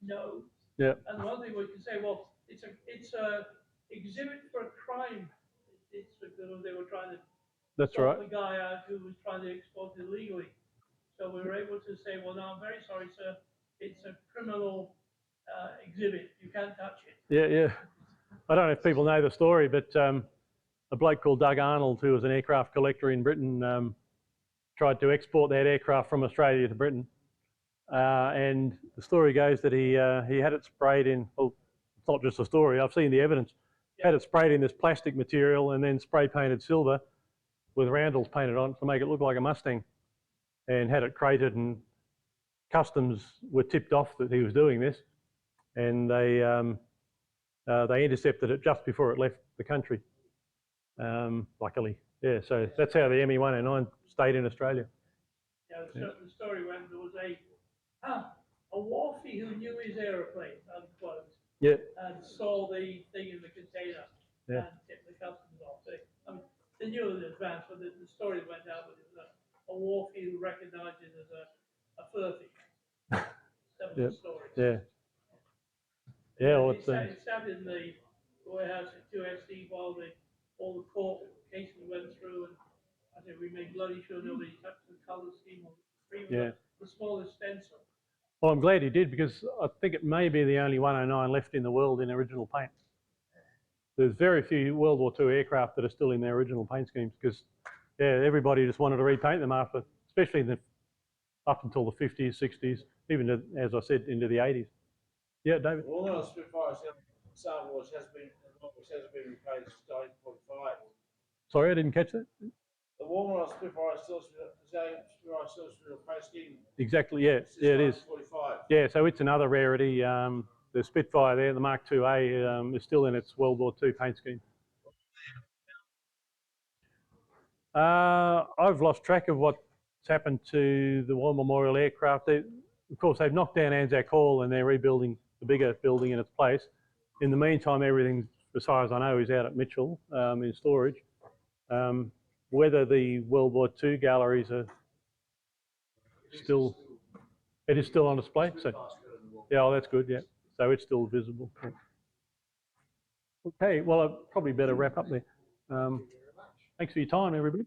no. Yeah. And one thing we can say, well, it's a exhibit for a crime. It's because they were trying to sort the guy out who was trying to export it illegally. So we were able to say, well, no, I'm very sorry, sir. It's a criminal exhibit. You can't touch it. Yeah, yeah. I don't know if people know the story, but a bloke called Doug Arnold, who was an aircraft collector in Britain, tried to export that aircraft from Australia to Britain. And the story goes that he had it sprayed in, well, it's not just a story, I've seen the evidence, had it sprayed in this plastic material and then spray painted silver with roundels painted on to make it look like a Mustang, and had it crated, and customs were tipped off that he was doing this, and they intercepted it just before it left the country, luckily. Yeah, so that's how the ME-109 stayed in Australia. Yeah, the story went, there was a wharfie who knew his aeroplane, unquote, and saw the thing in the container and tipped the customs off. They knew in advance, but the story went out that it was a wharfie who recognised it as a fur thief. That was the story. Yeah. Yeah, well, it sat in the warehouse at 2SD while all the court cases went through, and I think we made bloody sure nobody touched the colour scheme or even the smallest stencil. Well, I'm glad he did, because I think it may be the only 109 left in the world in original paint. There's very few World War II aircraft that are still in their original paint schemes, because everybody just wanted to repaint them after, especially up until the 50s, 60s, even as I said, into the 80s. Yeah, David. Well, the Spitfire sample which has been repainted since 1945. Sorry, I didn't catch that. The Warmer Spitfire still repaint scheme. Exactly, yeah, it is. Yeah, so it's another rarity. The Spitfire there, the Mark IIA, is still in its World War II paint scheme. I've lost track of what's happened to the War Memorial aircraft. Of course, they've knocked down Anzac Hall and they're rebuilding the bigger building in its place. In the meantime, everything, as far as I know, is out at Mitchell in storage. Whether the World War II galleries are still, it is still on display. So, yeah, oh, that's good. Yeah, so it's still visible. Yeah. Okay, well, I probably better wrap up there. Thanks for your time, everybody.